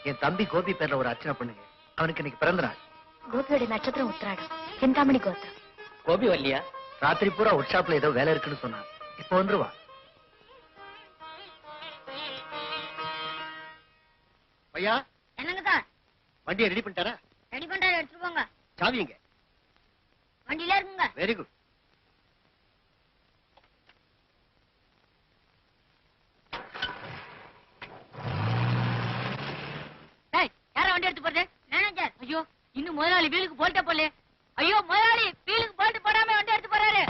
என் தம்பி கோபி பேர்ல ஒரு அர்ச்சனை பண்ணுங்க. அவனுக்கு இன்னைக்கு பிறந்த நாள். கோபியோட நட்சத்திரம் உத்திராடம். சிந்தாமணி கோத்திரம். கோபி வரலையா? ராத்திரி பூரா ஒர்க் ஷாப்ல ஏதோ வேலை இருக்குன்னு சொன்னான். இப்ப வந்துருவா. ஐயா என்னங்க சார்? வண்டியை ரெடி பண்ணிட்டாரா? ரெடி பண்ணிட்டாரு, எடுத்துட்டு போங்க. சாவி எங்க? வண்டியில இருக்குங்க. Very good. யாரா வண்டி எடுத்து போறது? மேனேஜர். ஐயோ, இன்னும் முதலாளி வீலுக்கு போல்ட்ட போல. ஐயோ, முதலாளி வீலுக்கு போல்ட் போடாம வண்டி எடுத்து போறாரு.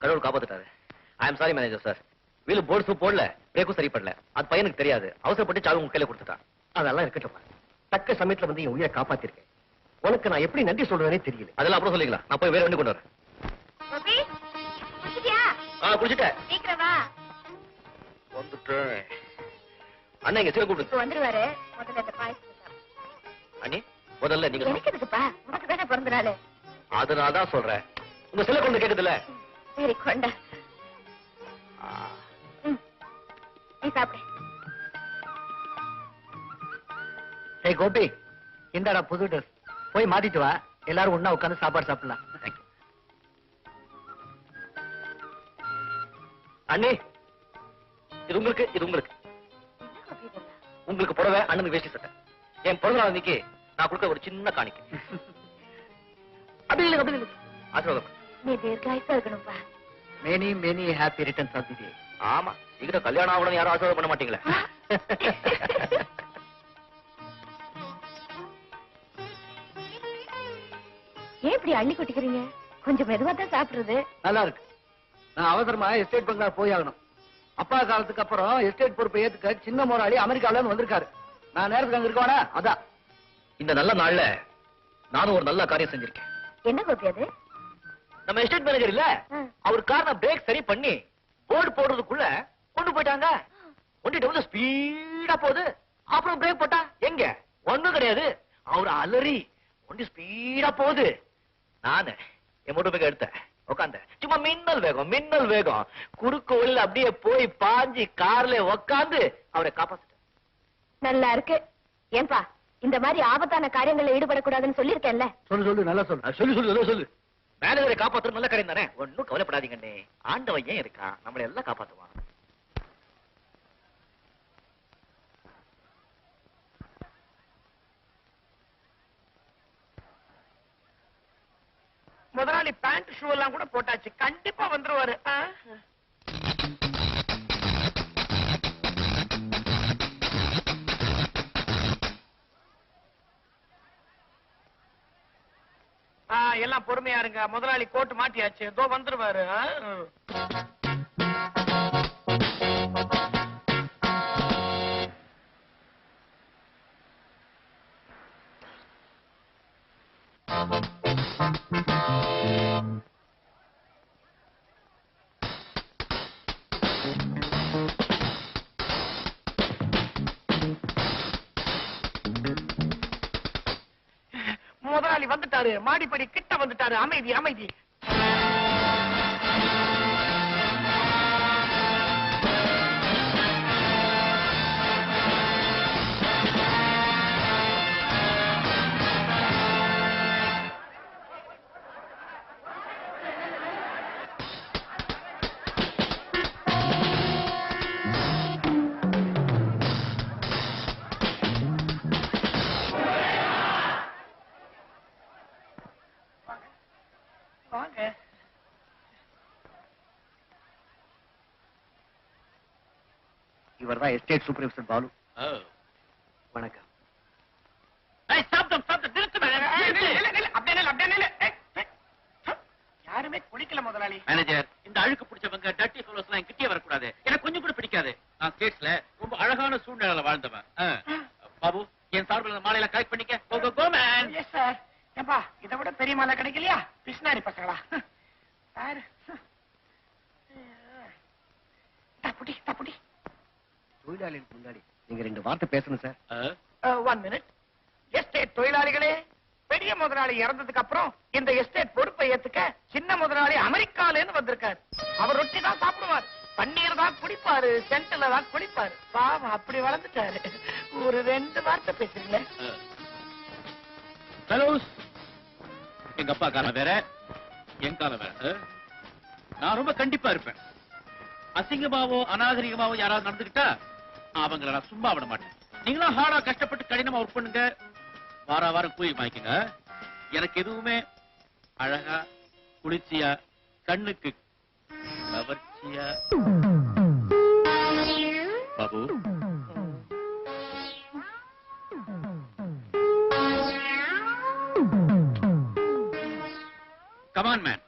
கடவுள் காப்பாத்துட்டாரு. I am sorry manager sir. Wheel போர்ட்ஸும் போடல, பிரேக்கும் சரி பண்ணல. அது பையனுக்கு தெரியாது. அவசரப்பட்டு சாவி உங்க கையில கொடுத்துட்டான். அதெல்லாம் இருக்கட்டும். தக்க சமயத்துல வந்து என் உயிரை காப்பாத்திருக்கேன். உனக்கு நான் எப்படி நன்றி சொல்றேனே தெரியல. அதெல்லாம் அப்புறம் சொல்லிக்கலாம். நான் போய் வேற வண்டி கொண்டு வரேன். கோபி, குடிச்சிட்டியா? குடிச்சிட்டேன். சீக்கிரம் வா. வந்துட்டேன். அண்ணா இங்க சீக்கிரம் கூப்பிடு. வந்துருவாரு. முதல்ல இந்த பாயசம். அண்ணி முதல்ல நீங்க எனக்கு எதுக்குப்பா? உனக்கு தானே பிறந்த நாள். அதனால தான் சொல்றேன். உங்க சில கொண்டு கேட்டதில்ல. சரி கொண்டா. நீ சாப்பிடு. ஏய் கோபி, இந்தாடா புது ட்ரெஸ். போய் மாத்திட்டு வா. எல்லாரும் ஒண்ணா உட்கார்ந்து சாப்பாடு சாப்பிடலாம். அண்ணே, இது உங்களுக்கு, இது உங்களுக்கு. உங்களுக்கு புடவை, அண்ணனுக்கு வேஷ்டி சட்டை. என் பிறந்த நாள் அன்னைக்கு நான் கொடுக்க ஒரு சின்ன காணிக்கை. அப்படி இல்லை, அப்படி இல்லை. ஆசீர்வாதம். நீ தீர்காயுசா இருக்கணும்பா. Many many happy returns of the day. ஆமா, இங்க கல்யாணம் ஆகணும்னு யாரும் ஆசீர்வாதம் பண்ண மாட்டீங்களா? ஏன் இப்படி அள்ளி கொட்டிக்கிறீங்க? கொஞ்சம் மெதுவா தான் சாப்பிடுறது. நல்லா இருக்கு. நான் அவசரமா எஸ்டேட் பங்களா போய் ஆகணும். அப்பா காலத்துக்கு அப்புறம் எஸ்டேட் பொறுப்பை ஏத்துக்க சின்ன முதலாளி அமெரிக்கால இருந்து வந்திருக்காரு. நான் நேரத்துக்கு அங்க இருக்கவானா? அதான் இந்த நல்ல நாள்ல நானும் ஒரு நல்ல காரியம் செஞ்சிருக்கேன். என்ன கோபி அது? நம்ம எஸ்டேட் மேனேஜர் இல்ல, அவர் காரண பிரேக் சரி பண்ணி போர்டு போடுறதுக்குள்ள கொண்டு போயிட்டாங்க. கொண்டுட்டு வந்து ஸ்பீடா போகுது. அப்புறம் பிரேக் போட்டா எங்க ஒண்ணும் கிடையாது. அவர் அலறி ஒண்டி ஸ்பீடா போகுது. நானு என் மோட்டர் பைக் எடுத்தேன், உட்காந்த சும்மா மின்னல் வேகம், மின்னல் வேகம். குறுக்கு வழியில அப்படியே போய் பாஞ்சி கார்ல உக்காந்து அவரை காப்பாத்திட்டேன். நல்லா இருக்கு. ஏன்பா இந்த மாதிரி ஆபத்தான காரியங்கள்ல ஈடுபடக்கூடாதுன்னு சொல்லியிருக்கேன்ல. சொல்லு நல்லா சொல்லு. சொல்லு மேனேஜரை காப்பாத்துறது நல்ல காரியம் தானே. ஒன்னும் கவலைப்படாதீங்கண்ணே. ஆண்டவன் ஏன் இருக்கான், நம்மளை எல்லாம் காப்பாத்துவான். முதலாளி பேண்ட் ஷூ எல்லாம் கூட போட்டாச்சு, கண்டிப்பா வந்துருவாரு. எல்லாம் பொறுமையா இருங்க. முதலாளி கோட்டு மாட்டியாச்சு, இதோ வந்துருவாரு. முதலாளி வந்துட்டாரு, மாடிப்படி கிட்ட வந்துட்டாரு. அமைதி அமைதி. வாங்க. இவர்தான் எஸ்டேட் சூப்பர்வைசர் பாலு. வணக்கம். யாருமே குளிக்கல முதலாளி. மேனேஜர், இந்த அழுக்கு பிடிச்சவங்க டர்ட்டி ஃபெலோஸ் எல்லாம் கிட்டே வரக்கூடாது. எனக்கு கொஞ்சம் கூட பிடிக்காது. நான் ஸ்டேட்ஸ்ல ரொம்ப அழகான சூழ்நிலையில வாழ்ந்தவன். பாபு, என் சார்பில் மாலையில கலெக்ட் பண்ணிக்க. கோ கோ மேன். Yes sir. ஏப்பா, இதை விட பெரிய மாலை கிடைக்கலையா? பிஸ்னாரி பசங்களா சார். தப்புடி தப்புடி. தொழிலாளிகளுக்கு முன்னாடி நீங்க 2 வார்த்தை பேசணும் சார். 1 மினிட். எஸ்டேட் தொழிலாளிகளே, பெரிய முதலாளி இறந்ததுக்கு அப்புறம் இந்த எஸ்டேட் பொறுப்பை ஏத்துக்க சின்ன முதலாளி அமெரிக்கால இருந்து வந்திருக்காரு. அவர் ரொட்டி தான் சாப்பிடுவார், பன்னீர் தான் குடிப்பாரு, சென்ட்ல தான் குளிப்பாரு. பாவம் அப்படி வளர்ந்துட்டாரு. ஒரு 2 வார்த்தை பேசுறீங்களே. ஃபெலோஸ், எங்க அப்பா காலம் வேற, என் காலம் வேற. நான் ரொம்ப கண்டிப்பா இருப்பேன். அசிங்கமாவோ அநாகரிகமாவோ யாராவது நடந்துக்கிட்டா அவங்களை நான் சும்மா விட மாட்டேன். நீங்களும் ஹார்டா கஷ்டப்பட்டு கடினமா ஒர்க் பண்ணுங்க. வாரம் கூலி வாங்கிக்கங்க. எனக்கு எதுவுமே அழகா குளிர்ச்சியா கண்ணுக்கு கவர்ச்சியா. Babu, come on man.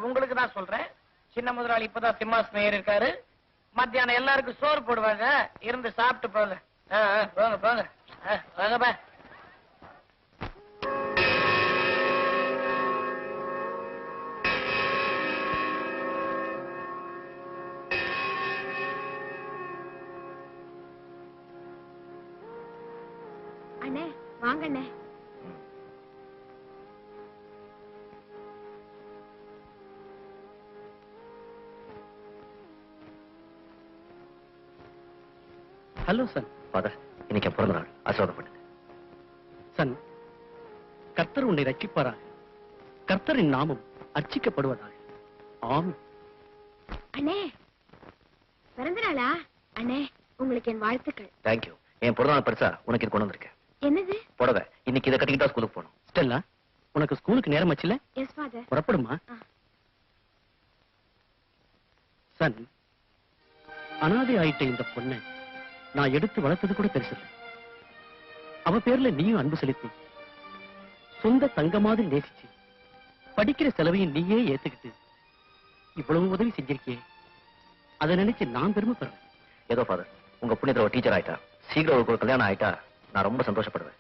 உங்களுக்கு தான் சொல்றேன். சின்ன முதலாளி இப்பதான் சிம்மாசனம் ஏறி இருக்காரு. மத்தியானம் எல்லாருக்கும் சோறு போடுவாங்க, இருந்து சாப்பிட்டு போங்க. போங்க போங்க வாங்கப்பா. அண்ணே வாங்க அண்ணே. Hello Sun. ஃபாதர், இன்னைக்கு என் பிறந்த நாள், ஆசீர்வாதம் பண்ணுங்க. சன், கர்த்தர் உன்னை ரட்சிப்பாராக. கர்த்தரின் நாமம் அர்ச்சிக்கப்படுவதாக. ஆமென். அண்ணே பிறந்த நாளா? அண்ணே உங்களுக்கு என் வாழ்த்துக்கள். தேங்க்யூ. என் பிறந்த நாள் பெருசா உனக்கு இது கொண்டு வந்திருக்கேன். என்னது? புடவை. இன்னைக்கு இதை கட்டிக்கிட்டா ஸ்கூலுக்கு போகணும். ஸ்டெல்லா, உனக்கு ஸ்கூலுக்கு நேரம் ஆச்சுல? S father. புறப்படுமா? சன், அனாதை ஆயிட்ட இந்த பொண்ணை நான் எடுத்து வளர்த்தது கூட பெருசு. அவ பேர்ல நீயும் அன்பு செலுத்தி சொந்த தங்க மாதிரி நேசிச்சு படிக்கிற செலவையும் நீயே ஏத்துக்கிட்டு இவ்வளவு உதவி செஞ்சிருக்கியே, அதை நினைச்சு நான் பெருமைப்படுறேன். ஏதோ ஃபாதர், உங்க புண்ணியத்துல ஒரு டீச்சர் ஆயிட்டா, சீக்கிரம் ஒரு கல்யாணம் ஆயிட்டா நான் ரொம்ப சந்தோஷப்படுவேன்.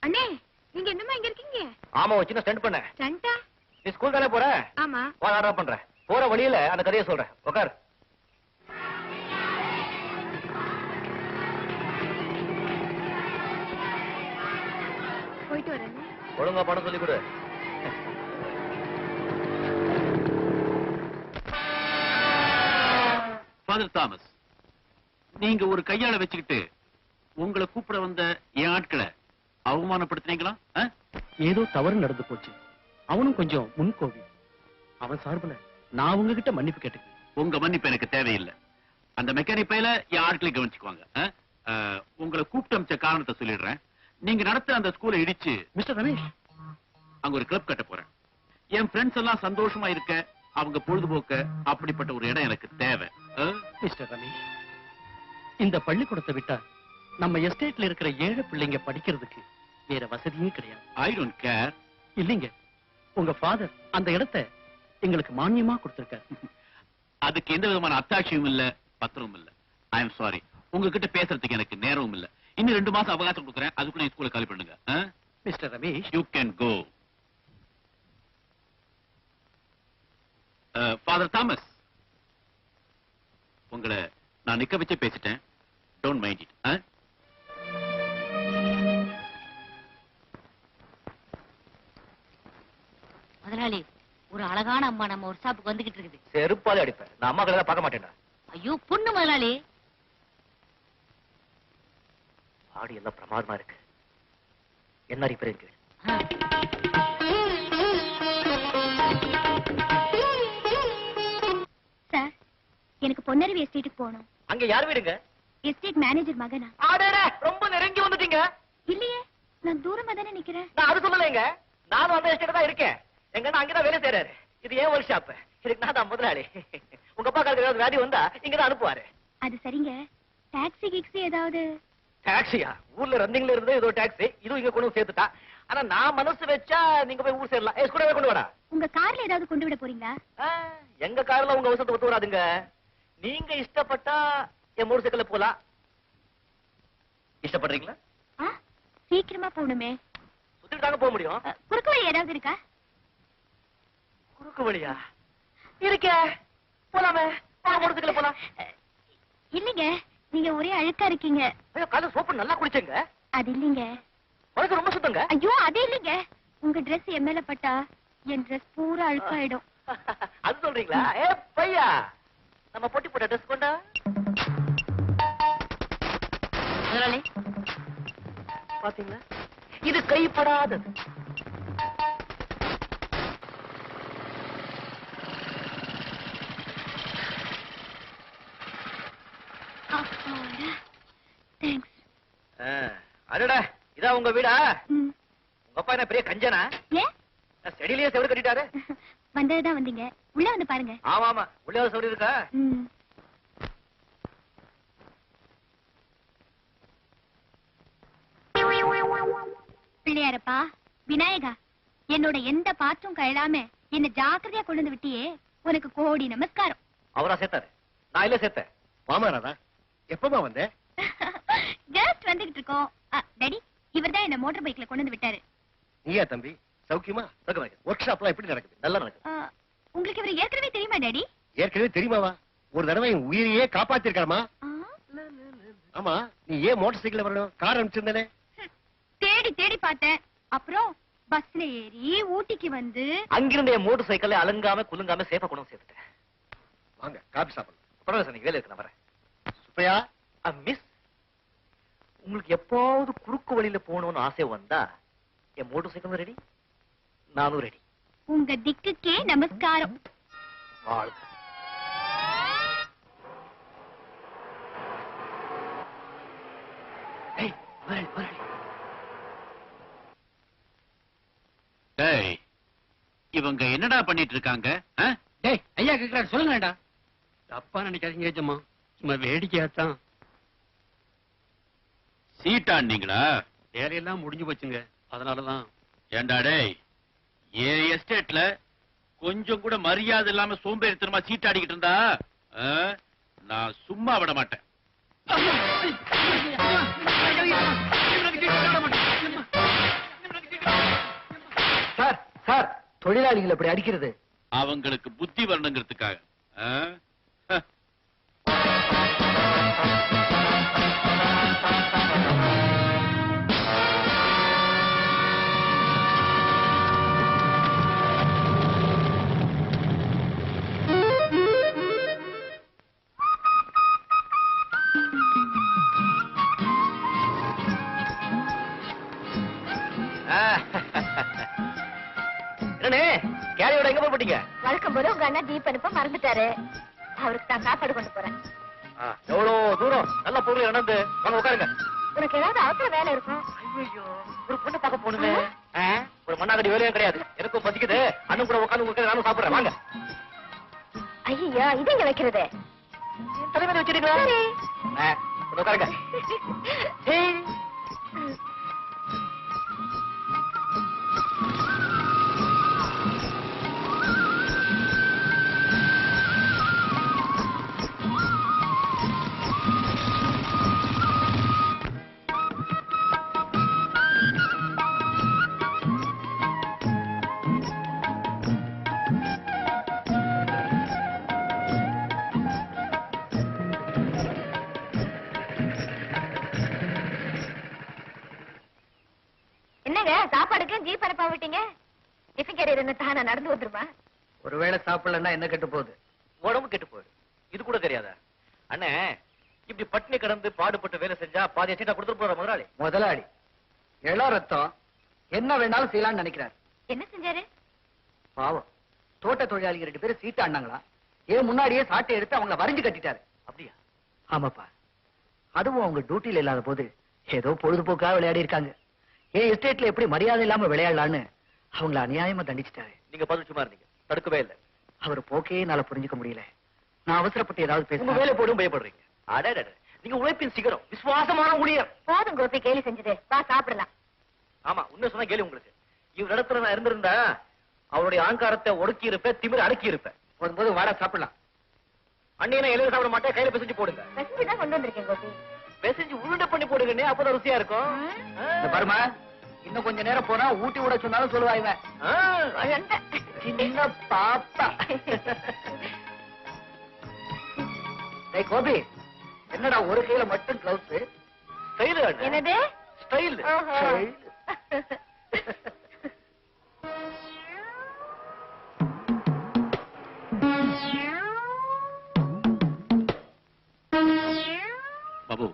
அண்ணே நீங்க என்னமா இங்க இருக்கீங்க? ஆமா, ஒரு சின்ன ஸ்டண்ட் பண்ண. ஸ்டண்டா? நீ ஸ்கூல் தானே போற? ஆமா. வா, ஆர்டர் பண்றேன். போற வழியில அந்த கதையை சொல்றேன். உட்கார். போயிட்டு வரேன். ஒழுங்கா பணம் சொல்லி கொடு. ஃபாதர் தாமஸ், நீங்க ஒரு கையாள வச்சுக்கிட்டு உங்களை கூப்பிட வந்த என் ஆட்களை அவமானப்படுத்தினீங்களா? ஏதோ தவறு நடந்து போச்சு. அவனும் கொஞ்சம் முன்கோவி. அவன் சார்புல நான் உங்ககிட்ட மன்னிப்பு கேட்டுக்கிறேன். உங்க மன்னிப்பு எனக்கு தேவையில்லை. அந்த மெக்கானிக் பையில என் ஆட்களை கவனிச்சுக்குவாங்க. உங்களை கூப்பிட்டு அமைச்ச காரணத்தை சொல்லிடுறேன். நீங்க நடத்த அந்த ஸ்கூலை இடிச்சு மிஸ்டர் ரமேஷ், அங்க ஒரு கிளப் கட்ட போறேன். என் ஃப்ரெண்ட்ஸ் எல்லாம் சந்தோஷமா இருக்க, அவங்க பொழுதுபோக்க அப்படிப்பட்ட ஒரு இடம் எனக்கு தேவை. மிஸ்டர் ரமேஷ், இந்த பள்ளிக்கூடத்தை விட்டா நம்ம எஸ்டேட்ல இருக்கிற 7 பிள்ளைங்க படிக்கிறதுக்கு வேற வசதியே கிடையாது. I don't care. இல்லைங்க, உங்க ஃபாதர் அந்த இடத்தை எங்களுக்கு மானியமா கொடுத்திருக்காரு. அதுக்கு எந்த விதமான அத்தாட்சியும் இல்ல, பத்திரமும் இல்ல. ஐ எம் சாரி, உங்ககிட்ட பேசுறதுக்கு எனக்கு நேரமும் இல்ல. இன்னும் 2 மாசம் அவகாசம் கொடுக்குறேன். அதுக்குள்ள ஸ்கூலை காலி பண்ணுங்க. Mister Ramesh, you can go. Father Thomas, உங்களை நான் நிக்க வச்சு பேசிட்டேன். Don't mind it. முதலாளி, ஒரு அழகான அம்மா நம்ம ஒரு ஷாப்புக்கு வந்துகிட்டு இருக்குது. செருப்பாலே அடிப்பேன். நான் அம்மா கதை பார்க்க மாட்டேன்டா. ஐயோ பொண்ணு முதலாளி. ஆடி எல்லாம் பிரமாதமா இருக்கு. என்ன ரிப்பேர் இருக்கு? சார், எனக்கு பொன்னருவி எஸ்டேட்டுக்கு போகணும். அங்க யார் வீடுங்க? எஸ்டேட் மேனேஜர் மகனா? ஆடேடே, ரொம்ப நெருங்கி வந்துட்டீங்க. இல்லையே, நான் தூரமா தானே நிக்கிறேன். நான் அது சொல்லலைங்க. நானும் அந்த எஸ்டேட் தான் இருக்கேன். எங்க அங்கதான் வேலை செய்யறாரு. இது ஏன் ஒர்க் ஷாப். இதுக்கு நான் தான் முதலாளி. உங்க அப்பா காலத்துக்கு ஏதாவது வியாதி வந்தா இங்கதான் அனுப்புவாரு. அது சரிங்க, டாக்ஸி கிக்ஸி ஏதாவது? டாக்ஸியா? ஊர்ல ரன்னிங்ல இருந்து ஏதோ டாக்ஸி இதுவும் இங்க கொண்டு சேர்த்துட்டா. ஆனா நான் மனசு வச்சா நீங்க போய் ஊர் சேரலாம். கூடவே கொண்டு வாடா. உங்க கார்ல ஏதாவது கொண்டு விட போறீங்களா? எங்க கார்ல உங்க அவசரத்தை ஒத்து வராதுங்க. நீங்க இஷ்டப்பட்டா என் மோட்டர் சைக்கிள்ல போலாம். இஷ்டப்படுறீங்களா? சீக்கிரமா போகணுமே. சுத்திட்டு தாங்க போக முடியும். குறுக்கு வழி ஏதாவது இருக்கா? குறுக்கு வழியா? இருக்கே, போலாமே. மோட்டர் சைக்கிள்ல போலாம். இல்லைங்க, நீங்க ஒரே அழுக்கா இருக்கீங்க. ஐயோ, காலைல சோப்பு நல்லா குடிச்சேங்க. அது இல்லைங்க. உனக்கு ரொம்ப சுத்தங்க. ஐயோ, அது இல்லைங்க. உங்க Dress என் மேல பட்டா என் Dress பூரா அழுக்காயிடும். அது சொல்றீங்களா? பையா, நம்ம பொட்டி போட்ட ட்ரெஸ் கொண்டா. முதலாளி, பாத்தீங்களா, இது கைப்படாதது. தேங்க்ஸ். அடடா, இதா உங்க வீடா? ம். உங்க அப்பா என்ன பெரிய கஞ்சனா? ஏன்? செடியிலேயே செவரு கட்டிட்டாரு. வந்ததுதான் வந்தீங்க, உள்ள வந்து பாருங்க. ஆமா ஆமா, உள்ளே செவரு இருக்கா? ம். பிள்ளையாரப்பா, விநாயகா, என்னோட எந்த பாற்றும் கழலாம என்ன ஜாக்கிரதையா கொண்டு வந்து விட்டியே, உனக்கு கோடி நமஸ்காரம். அவரா சேர்த்தாரு, நான் இல்ல சேர்த்தேன். மாமனாரா? எப்பமா வந்த? ஜஸ்ட் வந்துகிட்டு இருக்கோம். டாடி, இவர்தான் என்ன மோட்டார் பைக்ல கொண்டு வந்து விட்டாரு. நீயா தம்பி, சௌக்கியமா? ஒர்க் ஷாப்லாம் எப்படி நடக்குது? நல்லா நடக்குது. உங்களுக்கு இவர் ஏற்கனவே தெரியுமா டாடி? ஏற்கனவே தெரியுமாவா? ஒரு தடவை என் உயிரையே காப்பாத்திருக்காரமா. ஆமா, நீ ஏன் மோட்டார் சைக்கிள் வரணும்? கார் அனுப்பிச்சிருந்தே. தேடி தேடி பார்த்தேன். அப்புறம் பஸ்ல ஏறி ஊட்டிக்கு வந்து அங்கிருந்த என் மோட்டர் சைக்கிள் அலங்காம குலுங்காம சேஃபா கொண்டு சேர்த்துட்டேன். வாங்க, காபி சாப்பிடலாம். பரவாயில்ல சார், நீங்க வேலை இருக்கு, நான் வரேன். சுப்பையா, மிஸ், உங்களுக்கு எப்பாவது குறுக்கு வழியில போகணும்னு ஆசை வந்தா என் மோட்டர் சைக்கிள் ரெடி, நானும் ரெடி. உங்க திக்குக்கே நமஸ்காரம். வாழ்க. ஏய், வரேன், வரேன். டேய், இவங்க என்னடா பண்ணிட்டு இருக்காங்க? டேய், ஐயா கேக்குறாரு, சொல்லுங்கடா. தப்பா நினைக்காதீங்க ஏஜம்மா, சும்மா வேடிக்கையாத்தான். சீட்டாண்டீங்களா? வேலையெல்லாம் முடிஞ்சு போச்சுங்க, அதனாலதான். ஏண்டா டேய், என் எஸ்டேட்ல கொஞ்சம் கூட மரியாதை இல்லாம சோம்பேறித்தனமா சீட்டாடிக்கிட்டு இருந்தா நான் சும்மா விட மாட்டேன். சார், சார், தொழிலாளிகள் அப்படி அடிக்கிறது அவங்களுக்கு புத்தி வரணுங்கிறதுக்காக. என்னண்ணே கேரியோட எங்க போட்டீங்க? வழக்கம் போல உங்க அண்ணா ஜீப் அனுப்ப மறந்துட்டாரு. அவருக்கு நான் சாப்பாடு கொண்டு போறேன். எவ்வளவு தூரம் நல்ல பொருள் நடந்து வாங்க உட்காருங்க. உனக்கு ஏதாவது அவசர வேலை இருக்கும்? ஐயோ ஒரு பொண்ணு பார்க்க போனுங்க. ஒரு மண்ணாங்கடி வேலையும் கிடையாது. எனக்கும் பசிக்குது. அண்ணன் கூட உட்காந்து உட்காந்து நானும் சாப்பிடுறேன். வாங்க. ஐயா இது எங்க வைக்கிறது? தலைமையில வச்சிருக்கீங்களா? உட்காருங்க. என்னங்க சாப்பாடுக்கு ஜீப் அனுப்ப விட்டீங்க? டிஃபன் கேரியர் என்ன தானா நடந்து வந்துருமா? ஒருவேளை சாப்பிடலன்னா என்ன கெட்டு போகுது? உடம்பு கெட்டு போயிடு. இது கூட தெரியாதா? அண்ணே இப்படி பட்டினி கடந்து பாடுபட்டு வேலை செஞ்சா பாதி சீட்டா கொடுத்துட்டு போற முதலாளி. முதலாளி இள ரத்தம் என்ன வேணாலும் செய்யலாம்னு நினைக்கிறார். என்ன செஞ்சாரு? பாவம் தோட்ட தொழிலாளிகள் 2 பேரும் சீட்டு ஆண்டாங்களா, ஏன் முன்னாடியே சாட்டை எடுத்து அவங்கள வரைஞ்சு கட்டிட்டாரு. அப்படியா? ஆமாப்பா, அதுவும் அவங்க டியூட்டியில இல்லாத போது ஏதோ பொழுதுபோக்காக விளையாடி இருக்காங்க. ஏன் எஸ்டேட்ல எப்படி மரியாதை இல்லாம விளையாடலான்னு அவங்கள அநியாயமா தண்டிச்சிட்டாரு. நீங்க பதில் சும்மா இருந்தீங்க, தடுக்கவே இல்லை. அவர் போக்கே என்னால புரிஞ்சுக்க முடியல. நான் அவசரப்பட்டு ஏதாவது உங்க பேச வேலை போடும் பயப்படுறீங்க. அட நீங்க உழைப்பின் சிகரம், விசுவாசமான ஊழியர். போதும் கோபி கேலி செஞ்சது. வா சாப்பிடலாம். ஆமா உண்மை சொன்னா கேள்வி உங்களுக்கு. இவர் இடத்துல நான் இருந்திருந்தா அவருடைய அகங்காரத்தை ஒடுக்கி இருப்பேன், திமிர அடக்கி இருப்பேன். போது வாடா சாப்பிடலாம். அண்ணியை எழுத சாப்பிட மாட்டேன், கையில பிசைஞ்சு போடுங்க. தான் கொண்டு வந்திருக்கேன் கோபி. பிசைஞ்சு உருண்டை பண்ணி போடுங்கண்ணே, அப்பதான் ருசியா இருக்கும். இந்த பாருமா, இன்னும் கொஞ்ச நேரம் போனா ஊட்டி விட சொன்னாலும் சொல்லுவாங்க. சின்ன பாப்பா. டேய் கோபி, என்னடா ஒரு கையில மட்டும் கிளவுஸ்? ஸ்டைல் என்னது? ஸ்டைல். பாபு,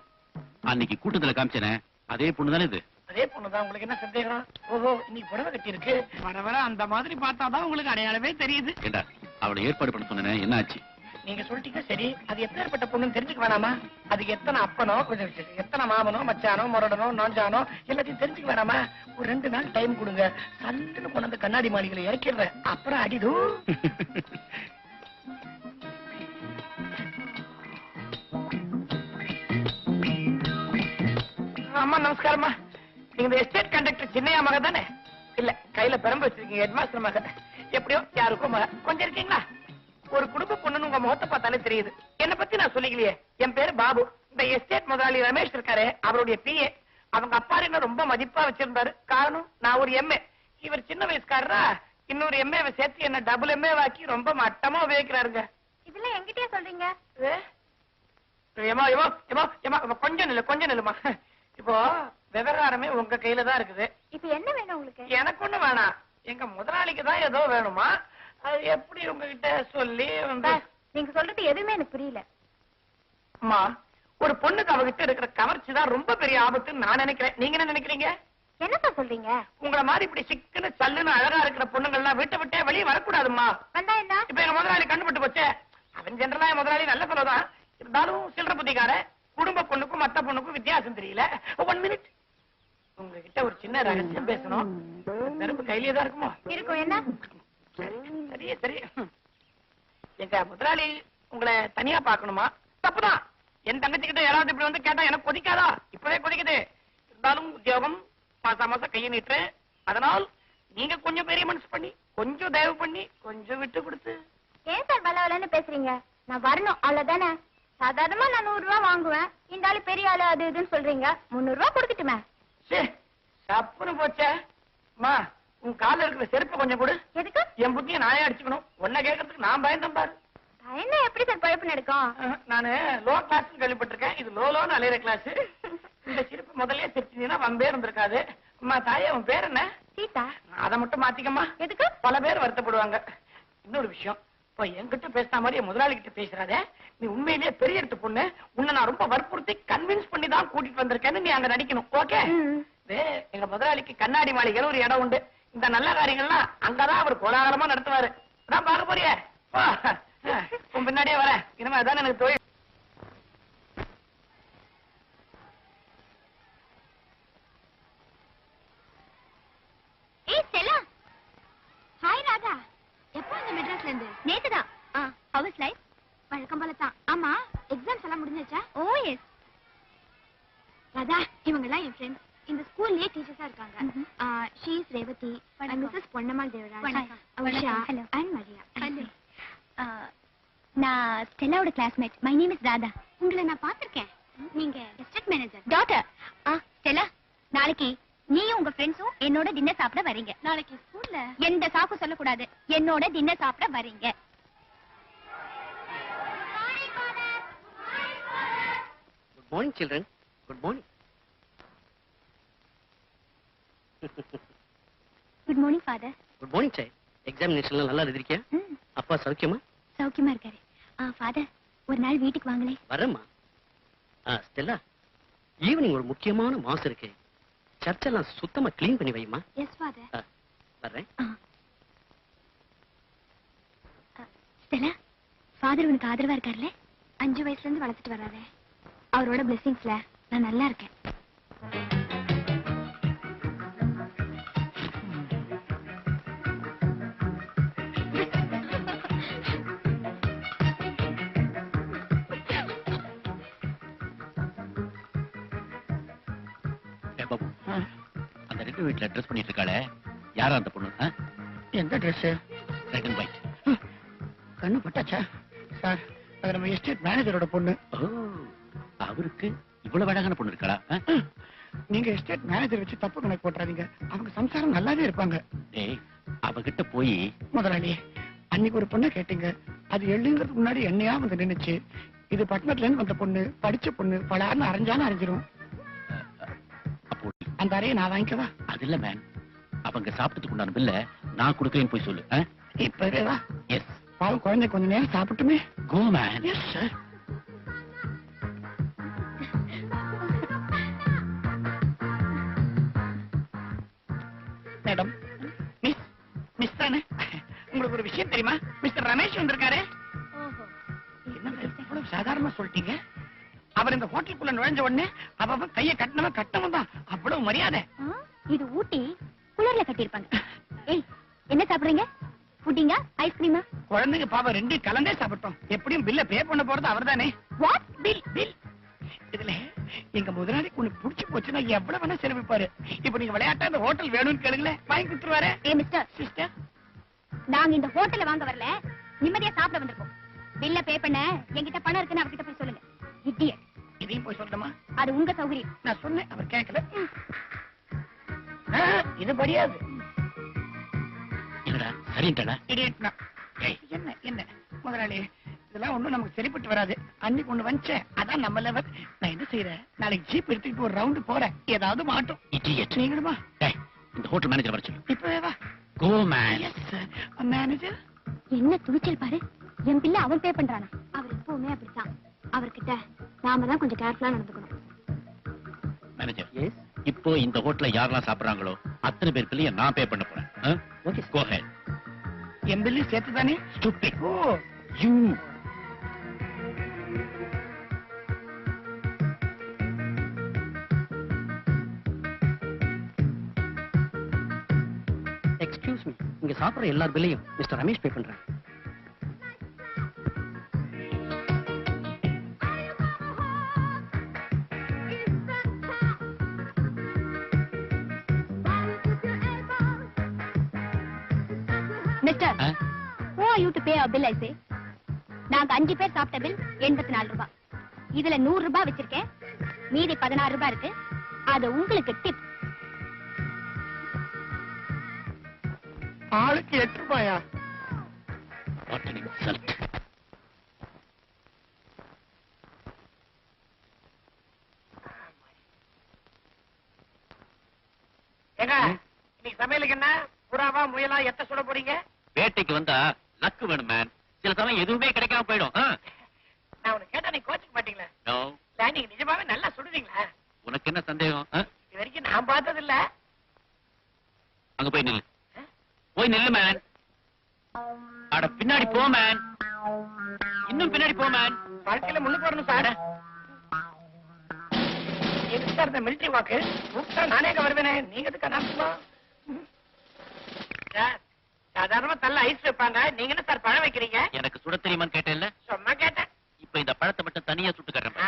அன்னைக்கு கூட்டத்துல காமிச்சனே அதே பொண்ணு தானே இது? அதே பொண்ணுதான். உங்களுக்கு என்ன சந்தேகம்? ஓஹோ, இன்னைக்கு புடவை கட்டி இருக்கு. வர வர அந்த மாதிரி பார்த்தாதான் உங்களுக்கு அடையாளமே தெரியுது. ஏண்டா அவளை ஏற்பாடு பண்ண சொன்னேன், என்ன ஆச்சு? நீங்க சொல்லிட்டீங்க சரி. அது எப்பேற்பட்ட பொண்ணுன்னு தெரிஞ்சுக்க வேணாமா? அதுக்கு எத்தனை அப்பனோ, கொஞ்சம் எத்தனை மாமனோ, மச்சானோ, முரடனோ, நாஞ்சானோ எல்லாத்தையும் தெரிஞ்சுக்க வேணாமா? ஒரு 2 நாள் டைம் கொடுங்க. சல்லுன்னு கொண்டு வந்து கண்ணாடி மாளிகையில இறக்கிடுறேன். அப்புறம் அடிடும். அம்மா நமஸ்காரம்மா. நீங்க இந்த எஸ்டேட் கண்டக்டர் சின்னையா மக தானே? இல்ல, கையில பெரம்பு வச்சிருக்கீங்க. ஹெட்மாஸ்டர் மக. எப்படியோ யாருக்கோ மக. கொஞ்சம் இருக்கீங்களா? ஒரு குடும்ப பொண்ணுன்னு உங்க முகத்தை பார்த்தாலே தெரியுது. என்ன பத்தி நான் சொல்லிக்கலையே. என் பேரு பாபு. இந்த எஸ்டேட் முதலாளி ரமேஷ் இருக்காரு, அவருடைய பிஏ. அவங்க அப்பா என்ன ரொம்ப மதிப்பா வச்சிருந்தாரு. காரணம், நான் ஒரு எம்ஏ, இவர் சின்ன வயசுக்காரரா. இன்னொரு எம்ஏவை சேர்த்து என்ன டபுள் எம்ஏ வாக்கி ரொம்ப மட்டமா உபயோகிக்கிறாருங்க. இதெல்லாம் என்கிட்டயே சொல்றீங்க? ஏமா ஏமா ஏமா ஏமா கொஞ்சம் நில்லு, கொஞ்சம் நில்லுமா. இப்போ விவகாரமே உங்க கையில தான் இருக்குது. இப்ப என்ன வேணும் உங்களுக்கு? எனக்கு ஒண்ணு வேணாம். எங்க முதலாளிக்கு தான் ஏதோ வேணுமா? அது எப்படி உங்ககிட்ட சொல்லி வந்து? நீங்க சொல்றது எதுவுமே எனக்கு புரியல. அம்மா, ஒரு பொண்ணுக்கு அவகிட்ட இருக்கிற கவர்ச்சி தான் ரொம்ப பெரிய ஆபத்துன்னு நான் நினைக்கிறேன். நீங்க என்ன நினைக்கிறீங்க? என்னப்பா சொல்றீங்க? உங்கள மாதிரி இப்படி சிக்குன்னு சல்லுன்னு அழகா இருக்கிற பொண்ணுங்கள்லாம் வீட்டை விட்டே வெளியே வரக்கூடாதும்மா. வந்தா என்ன? இப்ப எங்க முதலாளி கண்டுபட்டு போச்சே. அவன் ஜெனரலா என் முதலாளி நல்ல சொல்லதான் இருந்தாலும் சில்லற புத்திக்கார. குடும்ப பொண்ணுக்கும் மத்த பொண்ணுக்கும் வித்தியாசம் தெரியல. 1 மினிட், உங்ககிட்ட ஒரு சின்ன ரகசியம் பேசணும். நெருப்பு கையிலே தான் இருக்குமோ? இருக்கும். என்ன? சரி சரி. எங்க முதலாளி உங்களை தனியா பாக்கணுமா? தப்புதான். என் தங்கச்சி கிட்ட யாராவது இப்படி வந்து கேட்டா எனக்கு கொதிக்காதா? இப்பவே கொதிக்குது. இருந்தாலும் உத்தியோகம், மாசா மாசம் கையை நீட்டுறேன். அதனால் நீங்க கொஞ்சம் பெரிய மனசு பண்ணி, கொஞ்சம் தயவு பண்ணி, கொஞ்சம் விட்டு கொடுத்து. ஏன் சார் பலவலன்னு பேசுறீங்க? நான் வரணும் அவ்வளவுதானே. சாதாரணமா நான் 100 ரூபாய் வாங்குவேன். இந்த ஆளு பெரிய ஆளு அது இதுன்னு சொல்றீங்க. 300 ரூபாய் கொடுக்கட்டுமே? தப்புன்னு போச்சே. அம்மா, உன் கால இருக்கிற செருப்பு கொஞ்சம் கொடு. எதுக்கு? என் புத்தியை நானே அடிச்சுக்கணும். உன்னை கேட்கறதுக்கு நான் பயந்தேன் பாரு. என்ன எப்படி சார் பழப்பு நடக்கும்? நானு லோ கிளாஸ் கேள்விப்பட்டிருக்கேன். இது லோலோன்னு அலையிற கிளாஸ். இந்த செருப்பு முதல்ல தெரிச்சிருந்தீங்கன்னா வம்பே இருந்திருக்காது. அம்மா தாயே, உன் பேர் என்ன? சீதா. அதை மட்டும் மாத்திக்கம்மா. எதுக்கு? பல பேர் வருத்தப்படுவாங்க. இன்னொரு விஷயம், இப்ப என்கிட்ட பேசுற மாதிரி என் முதலாளி கிட்ட பேசுறாதே. நீ உண்மையிலேயே பெரிய எடுத்து பொண்ணு. உன்னை நான் ரொம்ப வற்புறுத்தி கன்வின்ஸ் பண்ணி தான் கூட்டிட்டு வந்திருக்கேன்னு நீ அங்க நடிக்கணும். ஓகே? எங்க முதலாளிக்கு கண்ணாடி மாளிகையில ஒரு இடம் உண்டு. இந்த நல்ல காரியங்கள்லாம் அங்கதான் அவர் கோலாகலமா நடத்துவாரு. நான் பார்க்க போறிய உன் பின்னாடியே வரேன். இனிமே அதான் எனக்கு தொழில். ஏய் ஸ்டெல்லா, ஹாய் ராதா. எப்போ இந்த மெட்ராஸ்ல இருந்து? நேத்துதான். How is life? வழக்கம் போல தான். ஆமா, எக்ஸாம்ஸ் எல்லாம் முடிஞ்சாச்சா? ஓ எஸ். ராதா, இவங்க எல்லாம் என் ஃப்ரெண்ட்ஸ். இந்த ஸ்கூல்லயே டீச்சர்ஸா இருக்காங்க. She is Revathi and Mrs Ponnammal Devaraj, Usha and Maria. நான் ஸ்டெல்லாவோட classmate. My name is Radha. உங்களை நான் பார்த்திருக்கேன். நீங்க எஸ்டேட் மேனேஜர் டாட்டர். ஸ்டெல்லா, நாளைக்கு நீயும் உங்க ஃப்ரெண்ட்ஸும் என்னோட டின்னர் சாப்பிட வரீங்க. நாளைக்கு ஸ்கூல்ல எந்த சாக்கு சொல்லக்கூடாது. என்னோட டின்னர் சாப்பிட வரீங்க. Good morning children. Good morning. Good morning father. Good morning sir. எக்ஸாமினேஷன்லாம் நல்லா எழுதிருக்கியா? அப்பா சௌக்கியமா? சௌக்கியமா இருக்காரு. ஃபாதர், ஒரு நாள் வீட்டுக்கு வாங்களே. வரேம்மா. ஸ்டெல்லா, ஈவினிங் ஒரு முக்கியமான மாசம் இருக்கு. சர்ச்செல்லாம் சுத்தமா கிளீன் பண்ணி வைமா. Yes father. வரேன். ஸ்டெல்லா, ஃபாதர் உனக்கு ஆதரவா இருக்காருல்ல? 5 வயசுல இருந்து வளர்த்துட்டு வர்றாரு. அவரோட பிளெஸிங்ஸ்ல நான் நல்லா இருக்கேன். அந்த ரெண்டு வீட்டுல ட்ரெஸ் பண்ணிட்டு இருக்காளே, யாரா அந்த பொண்ணு? எந்த ட்ரெஸ்? Red and white. கண்ணு பட்டாச்சா சார்? அது நம்ம எஸ்டேட் மேனேஜரோட பொண்ணு. அவருக்கு இவ்வளவு அழகான பொண்ணு இருக்காளா? நீங்க எஸ்டேட் மேனேஜர் வச்சு தப்பு கணக்கு போட்டுறாதீங்க. அவங்க சம்சாரம் நல்லாவே இருப்பாங்க. டேய், அவகிட்ட போய் முதலாளி, அன்னைக்கு ஒரு பொண்ணை கேட்டீங்க. அது எழுதுங்கிறதுக்கு முன்னாடி என்னையா வந்து நின்னுச்சு. இது பட்டணத்துல இருந்து வந்த பொண்ணு, படிச்ச பொண்ணு, பலாருன்னு அரைஞ்சாலும் அரைஞ்சிரும். அப்போ அந்த அறையை நான் வாங்கிக்கவா? அது இல்ல மேன், அவங்க சாப்பிட்டதுக்கு உண்டான பில்ல நான் கொடுக்கறேன்னு போய் சொல்லு. இப்பவே வா. எஸ். பாவம் குழந்தை கொஞ்ச நேரம் சாப்பிட்டுமே. Go man. Yes sir. Madam, miss தானே? உங்களுக்கு ஒரு விஷயம் தெரியுமா? மிஸ்டர் ரமேஷ் வந்திருக்காரு. என்ன இவ்வளவு சாதாரணமா சொல்லிட்டீங்க? அவர் இந்த ஹோட்டலுக்குள்ள நுழைஞ்ச உடனே அவன் கையை கட்டணவன் தான். அவ்வளவு மரியாதை. இது ஊட்டி குளர்ல கட்டியிருப்பாங்க. ஏய், என்ன சாப்பிடுறீங்க? புட்டிங்கா, ஐஸ்கிரீமா? குழந்தைங்க பாவம் ரெண்டு கலந்தே சாப்பிட்டோம். எப்படியும் பில்ல பே பண்ண போறது அவர் தானே. வாட்? பில். இதுல எங்க முதலாளிக்கு உனக்கு புடிச்சு போச்சுன்னா எவ்வளவு வேணா செலவிப்பாரு. இப்ப நீங்க விளையாட்டா இந்த ஹோட்டல் வேணும்னு கேளுங்களேன், வாங்கி கொடுத்துருவாரு. ஏ மிஸ்டர், சிஸ்டர், நாங்க இந்த ஹோட்டல்ல வாங்க வரல, நிம்மதியா சாப்பிட வந்திருக்கோம். பில்ல பே பண்ண என்கிட்ட பணம் இருக்குன்னு அவர்கிட்ட போய் சொல்லுங்க. இடியட். இதையும் போய் சொல்லணுமா? அது உங்க சௌகரியம். நான் சொன்னேன், அவர் கேட்கல. இது படியாது. என்னடா சரின்டா? இடியட்னா என்ன முதலாளி, இதெல்லாம் ஒண்ணும் நமக்கு சரிப்பட்டு வராது. அன்னைக்கு ஒண்ணு வந்துச்சேன், அதான் நம்ம லெவல். நான் என்ன செய்யறேன், நாளைக்கு ஜீப் எடுத்துட்டு ஒரு ரவுண்டு போறேன். ஏதாவது மாட்டும். இடியட். நீங்களுமா? டேய், இந்த ஹோட்டல் மேனேஜர் வர சொல்லு. இப்பவே வா. Go man. Yes sir. Manager என்ன துணிச்சல் பாரு. என் பிள்ளை அவன் பே பண்றானா? அவர் எப்பவுமே அப்படித்தான். அவர்கிட்ட நாம தான் கொஞ்சம் கேர்ஃபுல்லா நடந்துக்கணும். Manager, yes. இப்போ இந்த ஹோட்டல்ல யாரெல்லாம் சாப்பிடுறாங்களோ அத்தனை பேர் பிள்ளைய நான் பே பண்ண போறேன். ஓகே. Go head. என் பில்லு சேர்த்து தானே? Stupid. Oh, you. Excuse me, இங்க சாப்பிடுற எல்லார் பில்லையும் மிஸ்டர் ரமேஷ் பே பண்றேன். Mister, who are you to pay a bill, I say? நாங்க 5 பேர் சாப்பிட்ட பில் 84 ரூபாய். இதுல 100 ரூபாய் வச்சிருக்கேன். மீதி 16 ரூபாய் இருக்கு. அது உங்களுக்கு டிப். ஆளுக்கு 8 ரூபாயா? What an insult. ஏங்க, இன்னைக்கு சமையலுக்கு என்ன? புறாவா, முயலா, எத்த சுட போறீங்க? வேட்டைக்கு வந்தா லக்கு வேணும் மேன். சில சமயம் எதுவுமே கிடைக்காம போயிடும். நான் உனக்கு கேட்டா நீ கோச்சுக்க மாட்டீங்களா? No. நீங்க நிஜமாவே நல்லா சுடுவீங்களா? உனக்கு என்ன சந்தேகம்? இது வரைக்கும் நான் பார்த்தது இல்ல. அங்க போய் நில்லு. போய் நில்லு மேன். அட பின்னாடி போ மேன். இன்னும் பின்னாடி போ மேன். வாழ்க்கையில முன்னுக்கு வரணும் சார். எதுக்கு சார் இந்த மிலிட்டரி வாக்கு? கூப்பிட்டா நானே அங்க வருவேனே, நீங்க எதுக்கு அனாவசியமா? சார் சாதாரணமா தள்ள ஐஸ் வைப்பாங்க, நீங்க என்ன சார் பழம் வைக்கிறீங்க? எனக்கு சுட தெரியுமான்னு கேட்டேன்ல, சும்மா கேட்டேன். இப்ப இந்த பழத்தை மட்டும் தனியா சுட்டு கட்டுறேன்.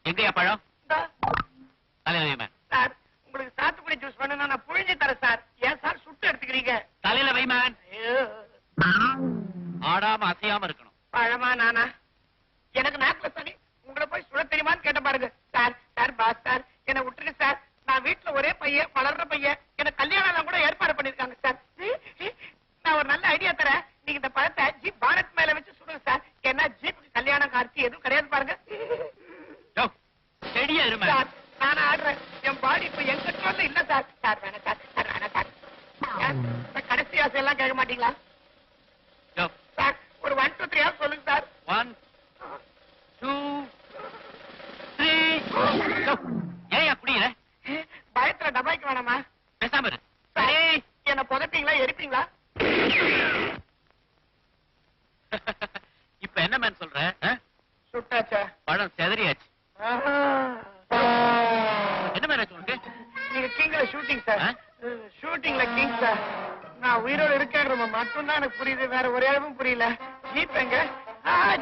எங்கயா பழம்? தலையில வை மேன். சார் உங்களுக்கு சாத்துக்குடி ஜூஸ் வேணும்னா நான் புழிஞ்சு தரேன் சார். ஏன் சார் சுட்டு எடுத்துக்கிறீங்க? தலையில வை மேன். ஐயோ, ஆடாம அசையாம இருக்கணும். பழமா நானா? எனக்கு நாக்குல தண்ணி. உங்களை போய் சுட தெரியுமான்னு கேட்ட பாருங்க. சார் சார் பாஸ் சார் என்ன விட்டுருங்க சார். நான் வீட்டுல ஒரே பையன், வளர்ற பையன். எனக்கு கல்யாணம் எல்லாம் கூட ஏற்பாடு பண்ணிருக்காங்க சார். நான் ஒரு நல்ல ஐடியா தரேன். நீங்க இந்த பழத்தை ஜீப் பாரத் மேல வச்சு சுடுங்க சார். ஏன்னா ஜீப்புக்கு கல்யாணம் காட்சி எதுவும் கிடையாது பாருங்க. செடியா இருமா. சார் நான் ஆடுறேன். என் பாடி இப்ப என் கண்ட்ரோல்ல இல்ல சார். சார் வேணாம் சார். சார் வேணாம் சார். கடைசி ஆசை எல்லாம் கேட்க மாட்டீங்களா சார்? ஒரு 1 2 3 சொல்லுங்க சார். 1 2 3. ஏயா குடியில? பயத்துல டபாய்க்கு வேணாமா? பேசாம இரு. சரி என்ன புதைப்பீங்களா எரிப்பீங்களா? இப்ப என்ன மேன் சொல்ற? சுட்டாச்சா? பழம் செதறியாச்சு. என்ன மேன் ஆச்சு உனக்கு? நீங்க கிங்ல ஷூட்டிங் சார். ஷூட்டிங்ல கிங் சார். நான் உயிரோடு இருக்கேன் மட்டும் தான் எனக்கு புரியுது. வேற ஒரு இடமும் புரியல. ஜீப் எங்க?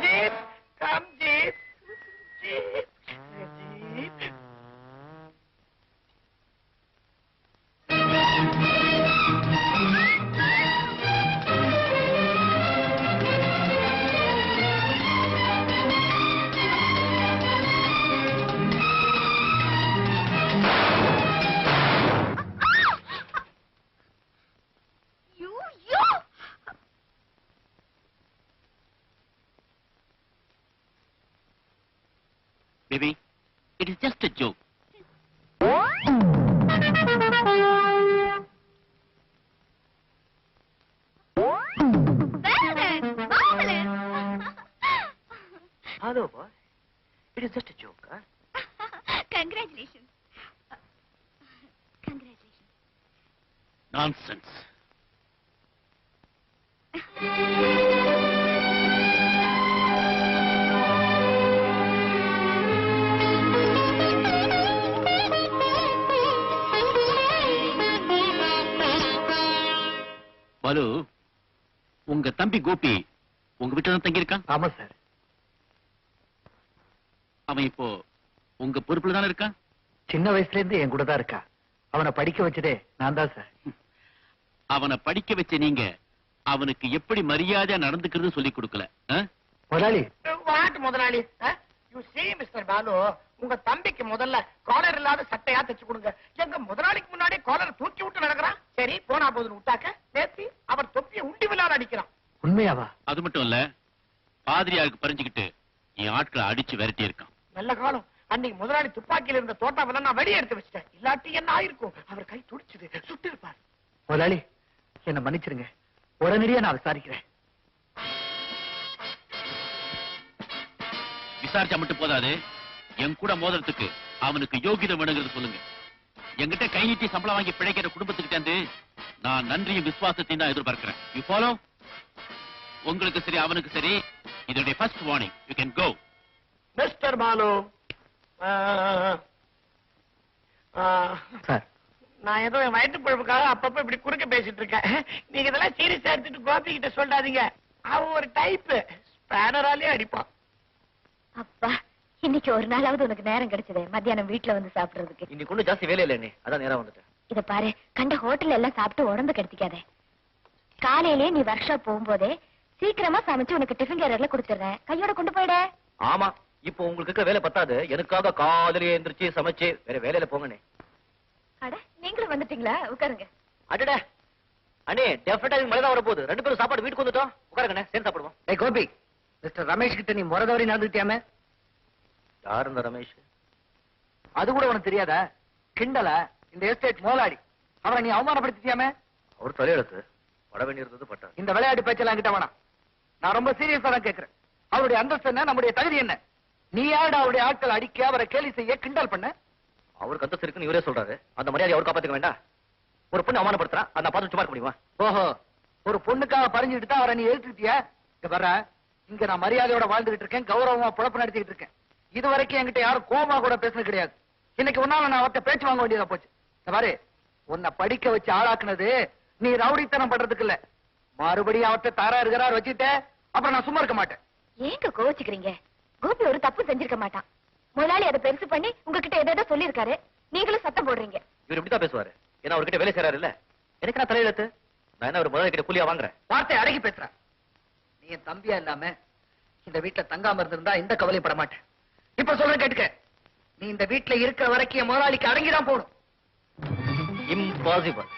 Jeep come jeep jeep jeep. Baby, it is just a joke. Hello, boy. It is just a joke, huh? Congratulations. Congratulations. Nonsense. Balu, உங்க தம்பி கோபி உங்க வீட்டுல தான் தங்கியிருக்கான்? ஆமா சார். அவன் இப்போ உங்க பொறுப்புல தானே இருக்கான்? சின்ன வயசுல இருந்து என் கூட தான் இருக்கா. அவனை படிக்க வச்சதே நான் தான் சார். அவனை படிக்க வச்ச நீங்க அவனுக்கு எப்படி மரியாதையா நடந்துக்கிறது சொல்லி கொடுக்கல. முதலாளி வாட் முதலாளி? யூ see மிஸ்டர் பாலு, உங்க தம்பிக்கு முதல்ல காலர் இல்லாத சட்டையா தச்சு கொடுங்க. எங்க முதலாளிக்கு முன்னாடி காலர் தூக்கி விட்டு நடக்கிறான். சரி போனா போதுன்னு விட்டாக்க நேத்தி அவர் தொப்பியை உண்டி விழாத அடிக்கிறான். உண்மையாவா? அது மட்டும் இல்ல, பாதிரியாருக்கு பறிஞ்சுக்கிட்டு என் ஆட்களை அடிச்சு விரட்டி இருக்கான். நல்ல காலம். அன்னைக்கு முதலாளி துப்பாக்கியில இருந்த தோட்டாவெல்லாம் நான் வெடி எடுத்து வச்சிட்டேன். இல்லாட்டி என்ன ஆயிருக்கும்? அவர் கை துடிச்சுது, சுட்டு இருப்பார். முதலாளி என்ன மன்னிச்சிருங்க. உடனடியா நான் விசாரிக்கிறேன். விசாரிச்சா மட்டும் போதாது, என் கூட மோதிரத்துக்கு அவனுக்கு யோகிதை வேணுங்கிறது சொல்லுங்க. என்கிட்ட கை நீட்டி சம்பளம் வாங்கி பிழைக்கிற குடும்பத்துக்கிட்ட நான் நன்றியும் விசுவாசத்தையும் தான் எதிர்பார்க்கிறேன். You follow? உங்களுக்கு சரி அவனுக்கு சரி, இதோட first warning. You can go. Mister Balu, sir நான் ஏதோ என் வயிற்று பழப்புக்காக அப்பப்ப இப்படி குறுக்க பேசிட்டு இருக்கேன். நீங்க இதெல்லாம் சீரியஸா எடுத்துட்டு கோபி கிட்ட சொல்லாதீங்க. அவன் ஒரு டைப், ஸ்பேனராலே அடிப்பான். அப்பா, இன்னைக்கு ஒரு நாளாவது உனக்கு நேரம் கிடைச்சதே மத்தியானம் வீட்டுல வந்து சாப்பிடுறதுக்கு. இன்னைக்கு ஒன்றும் ஜாஸ்தி வேலை இல்லை. அதான் நேரம் வந்துட்டேன். இத பாரு, கண்ட ஹோட்டல் எல்லாம் சாப்பிட்டு உடம்பு கெடுத்திக்காதே. காலையிலேயே நீ ஒர்க் ஷாப் போகும்போதே சீக்கிரமா சமைச்சு உனக்கு டிஃபன் கேரியர்ல கொடுத்துறேன். கையோட கொண்டு போயிட. ஆமா, இப்போ உங்களுக்கு இருக்க வேலை பத்தாது. எனக்காக காலையிலே எந்திரிச்சு சமைச்சு வேற வேலையில போங்கண்ணே. அட, நீங்களும் வந்துட்டீங்களா? உட்காருங்க. அடட அண்ணே, டெஃபினட்டா மழை தான் வரப்போகுது. 2 பேரும் சாப்பாடு வீட்டுக்கு வந்துட்டோம். உட்காருங்கண்ணே, சேர்ந்து சாப்பிடுவோம். ஏய் கோபி, மிஸ்டர் ரமேஷ் கிட்ட நீ முறதவரி நடந்துட்டியாமே? யார் இந்த ரமேஷ்? அது கூட உனக்கு தெரியாதா? கிண்டல, இந்த எஸ்டேட் மோலாடி. அவரை நீ அவமானப்படுத்திட்டியாமே? அவர் தலையெழுத்து. பட வேண்டியிருந்தது பட்டார். இந்த விளையாட்டு பேச்செல்லாம் கிட்ட வேணாம். நான் ரொம்ப சீரியஸா தான் கேட்கிறேன். அவருடைய அந்தஸ்து என்ன, நம்முடைய தகுதி என்ன? நீ யாருடா அவருடைய ஆட்கள் அடிக்க, அவரை கேலி செய்ய, கிண்டல் பண்ண? அவருக்கு அந்தஸ்து இருக்குன்னு இவரே சொல்றாரு. அந்த மரியாதை அவர் காப்பாத்துக்க வேண்டாம். ஒரு பொண்ணு அவமானப்படுத்துறா, அதை பார்த்து சும்மா இருக்க முடியுமா? ஓஹோ, ஒரு பொண்ணுக்காக பறிஞ்சுட்டு தான் அவரை நீ எழுத்துட்டியா? இங்க வர்ற, இங்க நான் மரியாதையோட வாழ்ந்துகிட்டு இருக்கேன், கௌரவமா பொழப்பு நடத்திக்கிட்டு இருக்கேன். இது வரைக்கும் என்கிட்ட யாரும் கோபமா கூட பேசுனது கிடையாது. இன்னைக்கு ஒன்னால நான் அவர்கிட்ட பேச்சு வாங்க வேண்டியதா போச்சு. இங்க பாரு, உன்னை படிக்க வச்சு ஆளாக்குனது நீ ரவுடித்தனம் பண்றதுக்கு இல்ல. மறுபடியும் அவர்கிட்ட தாரா இருக்கிறார் வச்சுட்ட, அப்புறம் நான் சும்மா இருக்க மாட்டேன். ஏங்க கோவிச்சுக்கிறீங்க? கோபி ஒரு தப்பு செஞ்சிருக்க மாட்டான். முதலாளி அதை பெருசு பண்ணி உங்ககிட்ட ஏதோ சொல்லிருக்காரு, நீங்களும் சத்தம் போடுறீங்க. இவர் இப்படிதான் பேசுவாரு. ஏன்னா அவர்கிட்ட வேலை செய்யறாரு இல்ல. எனக்கு நான் தலையெழுத்து. நான் என்ன ஒரு முதல்ல கிட்ட கூலியா வாங்குறேன்? வார்த்தை அடக்கி பேசுற. நீ என் தம்பியா இல்லாம இந்த வீட்டுல தங்காம இருந்திருந்தா இந்த கவலைப்பட மாட்டேன். இப்ப சொல்றேன் கேட்டுக்க. நீ இந்த வீட்டுல இருக்கிற வரைக்கும் என் முதலாளிக்கு அடங்கிதான் போகணும். இம்பாசிபிள்.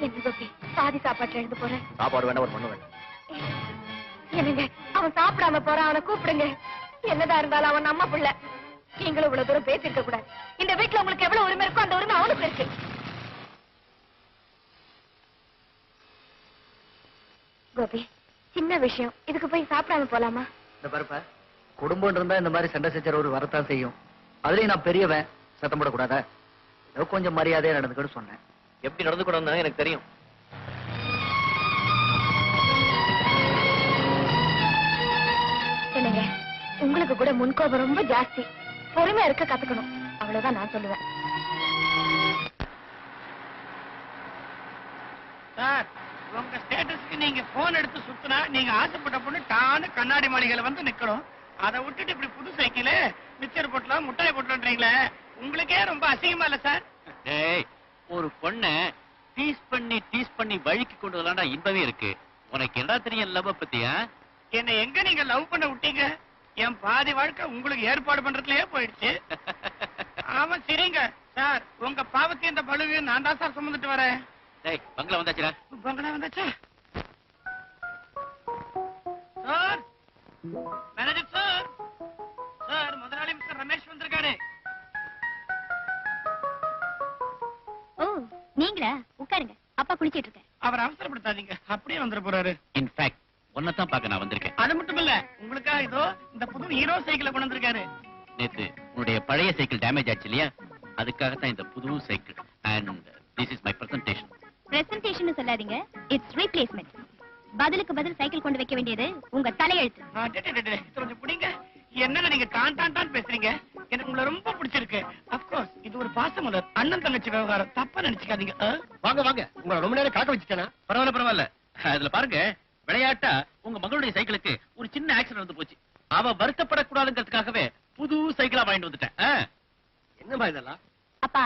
என்ன கோபி, சாதி சாப்பாட்டுல எழுந்து போறேன். சாப்பாடு வேண்டாம், ஒரு மண்ணு வேண்டாம். என்னங்க, அவன் சாப்பிடாம போறான், அவனை கூப்பிடுங்க. என்னதான் இருந்தாலும் அவன் நம்ம பிள்ளை. நீங்களும் இவ்வளவு தூரம் பேசிருக்க கூடாது. இந்த வீட்டுல உங்களுக்கு எவ்வளவு உரிமை இருக்கோ அந்த உரிமை அவனுக்கு இருக்கு. கோபி, சின்ன விஷயம், இதுக்கு போய் சாப்பிடாம போலாமா? இந்த பருப்ப குடும்பம் இருந்தா இந்த மாதிரி சண்டை சச்சரவு வரத்தான் செய்யும். அதுலயும் நான் பெரியவன், சத்தம் போடக்கூடாதா? ஏதோ கொஞ்சம் மரியாதையா நடந்துக்கன்னு சொன்னேன். எப்படி நடந்துக்கணும்னு எனக்கு தெரியும். என்னங்க, உங்களுக்கு கூட முன்கோபம் ரொம்ப ஜாஸ்தி. பொறுமையா இருக்க கத்துக்கணும், அவ்வளவுதான் நான் சொல்லுவேன். சார், உங்க ஸ்டேட்டஸ்க்கு நீங்க போன் எடுத்து சுத்தினா நீங்க ஆசைப்பட்ட பொண்ணு டான்னு கண்ணாடி மாளிகையில வந்து நிக்கணும். அதை விட்டுட்டு இப்படி புது சைக்கிள் மிச்சர் போட்டலாம் முட்டையை போட்டுறீங்களே, உங்களுக்கே ரொம்ப அசிங்கமா இல்ல சார்? டேய், ஒரு பொண்ண டீஸ் பண்ணி வழிக்கு கொண்டு வரலாம்டா இன்பமே இருக்கு. உனக்கு என்ன தெரியும் லவ் பத்தியா? என்ன எங்க நீங்க லவ் பண்ண விட்டீங்க? என் பாதி வாழ்க்கை உங்களுக்கு ஏற்பாடு பண்றதுலயே போயிடுச்சு. ஆமா சரிங்க சார், உங்க பாவத்தையும் இந்த பழுவையும் நான் தான் சார் சுமந்துட்டு வரேன். டேய், பங்களா வந்தாச்சுடா. பங்களா வந்தாச்சா? சார், மேனேஜர் சார், சார் முதலாளி மிஸ்டர் ரமேஷ் வந்திருக்காரு. ஓ, நீங்களா? உட்காருங்க, அப்பா குளிச்சிட்டு இருக்கேன். அவர் அவசரப்படுத்தாதீங்க, அப்படியே வந்துட போறாரு. இன்ஃபேக்ட் உன்னதான் பார்க்க நான் வந்திருக்கேன். அது மட்டும் இல்ல, உங்களுக்கா இதோ இந்த புது ஹீரோ சைக்கிளை கொண்டு வந்திருக்காரு. நேத்து உன்னுடைய பழைய சைக்கிள் டேமேஜ் ஆச்சு இல்லையா, அதுக்காகத்தான் இந்த புது cycle. And this is my presentation. Presentation சொல்லாதீங்க, இட்ஸ் ரீப்ளேஸ்மெண்ட். பதிலுக்கு பதில் சைக்கிள் கொண்டு வைக்க வேண்டியது உங்க தலையெழுத்து. கொஞ்சம் பிடிங்க. என்னங்க நீங்க டான் பேசுறீங்க? எனக்கு உங்களை ரொம்ப பிடிச்சிருக்கு. அப்கோர்ஸ் இது ஒரு பாசமலர் அண்ணன் தங்கச்சி விவகாரம், தப்பா நினைச்சுக்காதீங்க. வாங்க வாங்க, உங்களை ரொம்ப நேரம் காக்க வச்சுட்டேனா? பரவாயில்ல. அதுல பாருங்க, விளையாட்டா உங்க மகளுடைய சைக்கிளுக்கு ஒரு சின்ன ஆக்சிடென்ட் வந்து போச்சு. அவ வருத்தப்படக்கூடாதுங்கிறதுக்காகவே புது சைக்கிளா வாங்கிட்டு வந்துட்டேன். என்னமா இதெல்லாம்? அப்பா,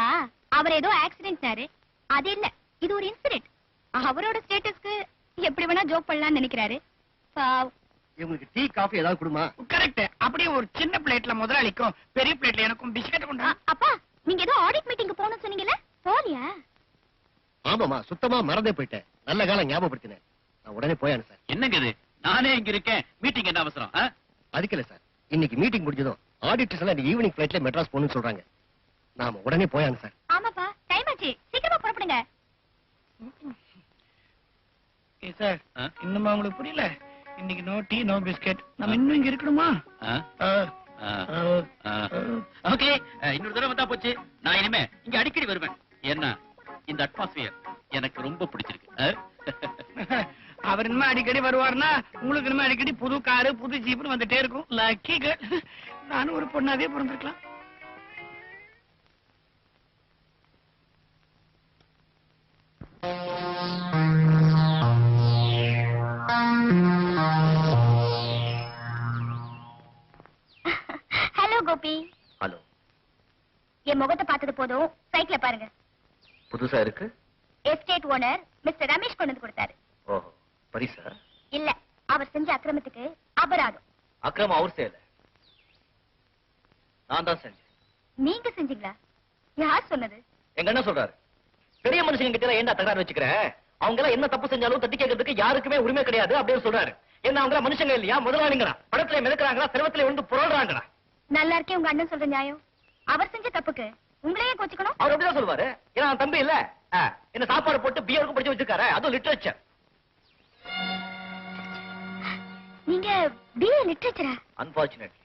அவர் ஏதோ ஆக்சிடென்ட்னாரு. அது இல்ல, இது ஒரு இன்சிடென்ட். அவரோட ஸ்டேட்டஸ்க்கு எப்படி வேணா ஜோக் பண்ணலாம்னு நினைக்கிறாரு. இவங்களுக்கு டீ காஃபி ஏதாவது கொடுமா? கரெக்ட். அப்படியே ஒரு சின்ன பிளேட்ல முதலாளிக்கும் பெரிய பிளேட்ல எனக்கும் பிஸ்கட் கொண்டு. அப்பா, நீங்க ஏதோ ஆடிட் மீட்டிங் போகணும்னு சொன்னீங்கல்ல, போலியா? ஆமாமா, சுத்தமா மறந்தே போயிட்டேன். நல்ல காலம் ஞாபகப்படுத்தினேன். நான் உடனே போயானு சார். என்னங்க இது? நானே இங்க இருக்கேன், மீட்டிங் என்ன அவசரம்? அதுக்கு இல்ல சார், இன்னைக்கு மீட்டிங் முடிஞ்சதும் ஆடிட்டர்ஸ் எல்லாம் இன்னைக்கு ஈவினிங் ஃபிளைட்ல மெட்ராஸ் போகணும்னு சொல்றாங்க. நாம உடனே போயானு சார். ஆமாப்பா, டைம் ஆச்சு, சீக்கிரமா புறப்படுங்க. சார், இன்னுமா உங்களுக்கு புரியல? இன்னைக்கு நோ டீ நோ பிஸ்கட். நம்ம இன்னும் இங்க இருக்கணுமா? ஓகே, இன்னொரு தடவை வந்தா போச்சு. நான் இனிமே இங்க அடிக்கடி வருவேன். ஏன்னா இந்த அட்மாஸ்பியர் எனக்கு ரொம்ப பிடிச்சிருக்கு. அவர் இனிமே அடிக்கடி வருவார்னா உங்களுக்கு இனிமே அடிக்கடி புது காரு புது ஜீப்னு வந்துட்டே இருக்கும். Lucky girl. நானும் ஒரு பொண்ணாவே பிறந்திருக்கலாம். ஹலோ கோபி. ஹலோ. என் முகத்தை பார்த்தது போதும், சைக்கிளை பாருங்க. புதுசா இருக்கு. எஸ்டேட் ஓனர் மிஸ்டர் ரமேஷ் கொண்டு வந்து கொடுத்தாரு. ஓஹோ, பரிசா? இல்ல, அவர் செஞ்ச அக்கிரமத்துக்கு அபராதம். அக்கிரமம் அவர் செய்யல, நான் தான் செஞ்சேன். நீங்க செஞ்சீங்களா? யார் சொன்னது? எங்க என்ன சொல்றாரு? பெரிய மனுஷங்க கிட்ட ஏன்டா தகராறு வச்சுக்கிற? அவங்க எல்லாம் என்ன தப்பு செஞ்சாலும் தட்டி கேட்கறதுக்கு யாருக்குமே உரிமை கிடையாது அப்படின்னு சொல்றாரு. என்ன அவங்க மனுஷங்க இல்லையா? முதலாளிங்களா? படத்துல மிதக்கிறாங்களா? சிரமத்துல வந்து புரள்றாங்களா? நல்லா இருக்கே உங்க அண்ணன் சொல்ற நியாயம். அவர் செஞ்ச தப்புக்கு உங்களையே கோச்சுக்கணும்? அவர் அப்படிதான் சொல்லுவாரு. ஏன்னா தம்பி இல்ல, என்ன சாப்பாடு போட்டு பியருக்கு படிச்சு வச்சிருக்காரு, அதுவும் லிட்டரேச்சர். நீங்க பிஏ லிட்டரேச்சரா? அன்பார்ச்சுனேட்லி.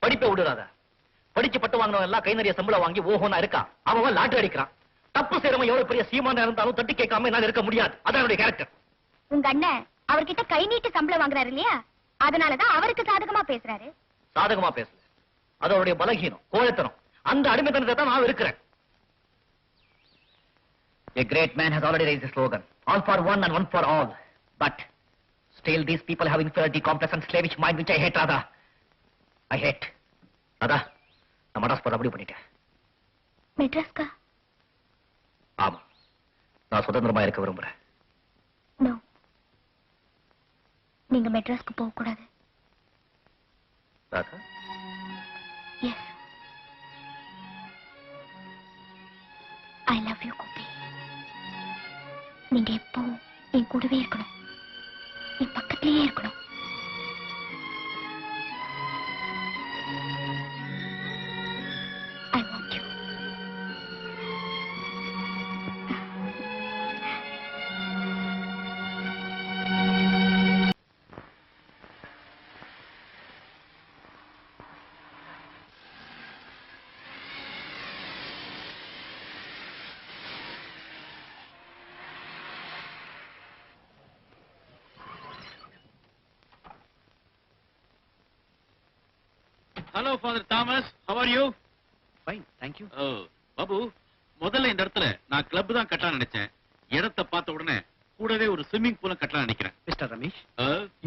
படிப்பை விடுறாத. படிச்சு பட்டு வாங்கினவன் எல்லாம் கை நிறைய சம்பளம் வாங்கி ஓஹோனா இருக்கா. அவன் லாட்டரி அடிக்கிறான். தப்பு செய்யறவன் எவ்வளவு பெரிய சீமானா இருந்தாலும் தட்டி கேட்காம என்னால இருக்க முடியாது. அதான் என்னுடைய கேரக்டர். உங்க அண்ணன் அவர்கிட்ட கை நீட்டு சம்பளம் வாங்குறாரு இல்லையா, அதனாலதான் அவருக்கு சாதகமா பேசுறாரு. சாதகமா பேசல, அது அவருடைய பலகீனம், கோழைத்தனம். அந்த அடிமைத்தனத்தை தான் நான் இருக்கிறேன். A great man has already raised the slogan, all for one and one for all. But still these people have inferiority complex and slavish mind, which I hate, Radha. I hate. Radha, நான் மடாஸ் போட முடிவு பண்ணிட்டேன். மெட்ராஸ்கா? ஆமா, நான் சுதந்திரமா இருக்க விரும்புறேன். No, நீங்க மெட்ராஸ்க்கு போக கூடாது. Radha, yes, I love you Gopi. நீங்க எப்பவும் என் கூடவே இருக்கணும், என் பக்கத்திலேயே இருக்கணும். I want you. Hello father Thomas, how are you? Fine, thank you. Babu, முதல்ல இந்த இடத்துல நான் கிளப் தான் கட்டலாம் நினைச்சேன். இடத்தை பார்த்த உடனே கூடவே ஒரு ஸ்விம்மிங் பூலும் கட்டலாம் நினைக்கிறேன். மிஸ்டர் ரமேஷ்,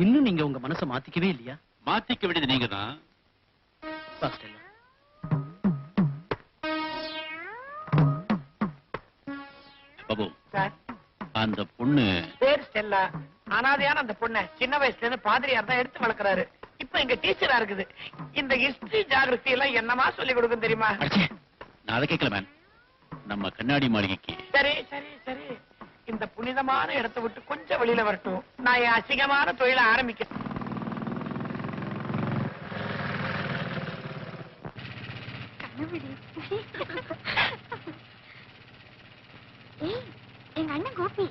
இன்னும் நீங்க உங்க மனசை மாத்திக்கவே இல்லையா? மாத்திக்க வேண்டியது நீங்க தான். பாபு, சார், அந்த பொண்ணு பேர் ஸ்டெல்லா. அனாதையான அந்த பொண்ணை சின்ன வயசுல இருந்து பாதிரியார் தான் எடுத்து வளர்க்கறாரு. இப்ப இங்க டீச்சரா இருக்குது. இந்த ஹிஸ்டரி ஜியோகிராஃபி எல்லாம் என்னமா சொல்லி கொடுக்கும் தெரியுமா? அடிச்சே, நான் அதை கேட்கல மேன். நம்ம கண்ணாடி மாளிகைக்கு. சரி சரி சரி, இந்த புனிதமான இடத்தை விட்டு கொஞ்சம் வெளியில வரட்டும். நான் என் அசிங்கமான தொழிலை ஆரம்பிக்க. ஏய், எங்க அண்ணன் கோபி.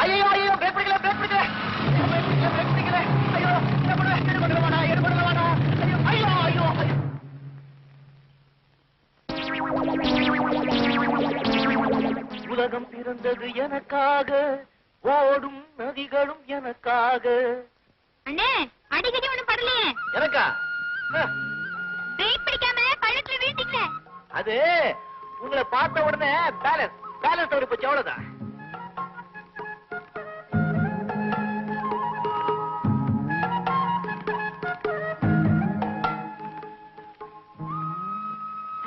ஐயோ ஐயோ, பிரேக் பிடிக்கல, பிரேக் பிடிக்கல, பிரேக் பிடிக்கல. ஐயோ, என்ன பண்ணுவேன்? எடுபடல வாடா, எடுபடல வாடா. ஐயோ ஐயோ ஐயோ. உலகம் பிறந்தது எனக்காக, ஓடும் நதிகளும் எனக்காக. அண்ணே, அடிக்கடி ஒண்ணும் படலையே. எனக்கா? பிரேக் பிடிக்காம பள்ளத்துல வீழ்த்தீங்களே. அது உங்களை பார்த்த உடனே பேலன்ஸ் பேலன்ஸ் தவறி போச்சு, அவ்வளவுதான்.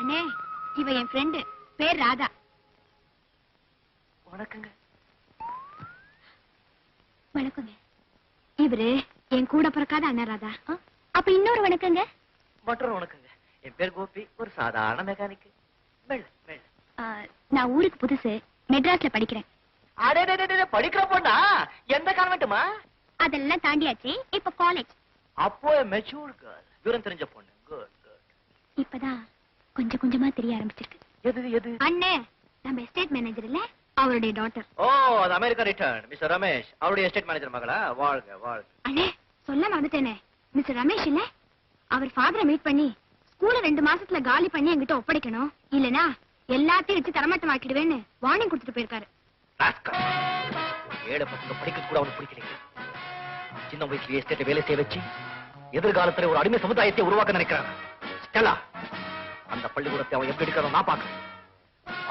அண்ணே, இவ என் ஃப்ரெண்டு, பேர் ராதா. வணக்கங்க. வணக்கங்க. இவரு என் கூட பிறக்காத அண்ணன் ராதா. அப்ப இன்னொரு வணக்கங்க. மற்றொரு வணக்கங்க. என் பேர் கோபி, ஒரு சாதாரண மெக்கானிக். நான் ஊருக்கு புதுசு, மெட்ராஸ்ல படிக்கிறேன். அடே படிக்கிற பொண்ணா? எந்த கான்வென்ட்மா? அதெல்லாம் தாண்டியாச்சு, இப்ப காலேஜ். அப்போ மெச்சூர் கேர்ள், விவரம் தெரிஞ்ச பொண்ணு. Good good. இப்பதான் கொஞ்சம் கொஞ்சமா தெரிய ஆரம்பிச்சிருக்கு. எது எது? அண்ணே, நம்ம எஸ்டேட் மேனேஜர் இல்ல, அவருடைய டாட்டர். ஓ, அது அமெரிக்கா ரிட்டர்ன் மிஸ்டர் ரமேஷ், அவருடைய எஸ்டேட் மேனேஜர் மகளா? வாழ்க வாழ்க. அண்ணே, சொல்ல மறந்துட்டேனே, மிஸ்டர் ரமேஷ் இல்ல, அவர் ஃபாதரை மீட் பண்ணி ஸ்கூல 2 மாசத்துல காலி பண்ணி என்கிட்ட ஒப்படைக்கணும், இல்லனா எல்லாத்தையும் வச்சு தரமாட்டம் ஆக்கிடுவேன்னு வார்னிங் கொடுத்துட்டு போயிருக்காரு. ஏழை பசங்க படிக்க கூட அவனுக்கு பிடிக்கலைங்க. சின்ன வயசுல எஸ்டேட்ல வேலை செய்ய வச்சு எதிர்காலத்துல ஒரு அடிமை சமுதாயத்தை உருவாக்க நினைக்கிறாங்க. ஸ்டெல்லா, அந்த பள்ளிக்கூடத்தை அவன் எப்படி எடுக்கிறோம் நான் பாக்குறேன்.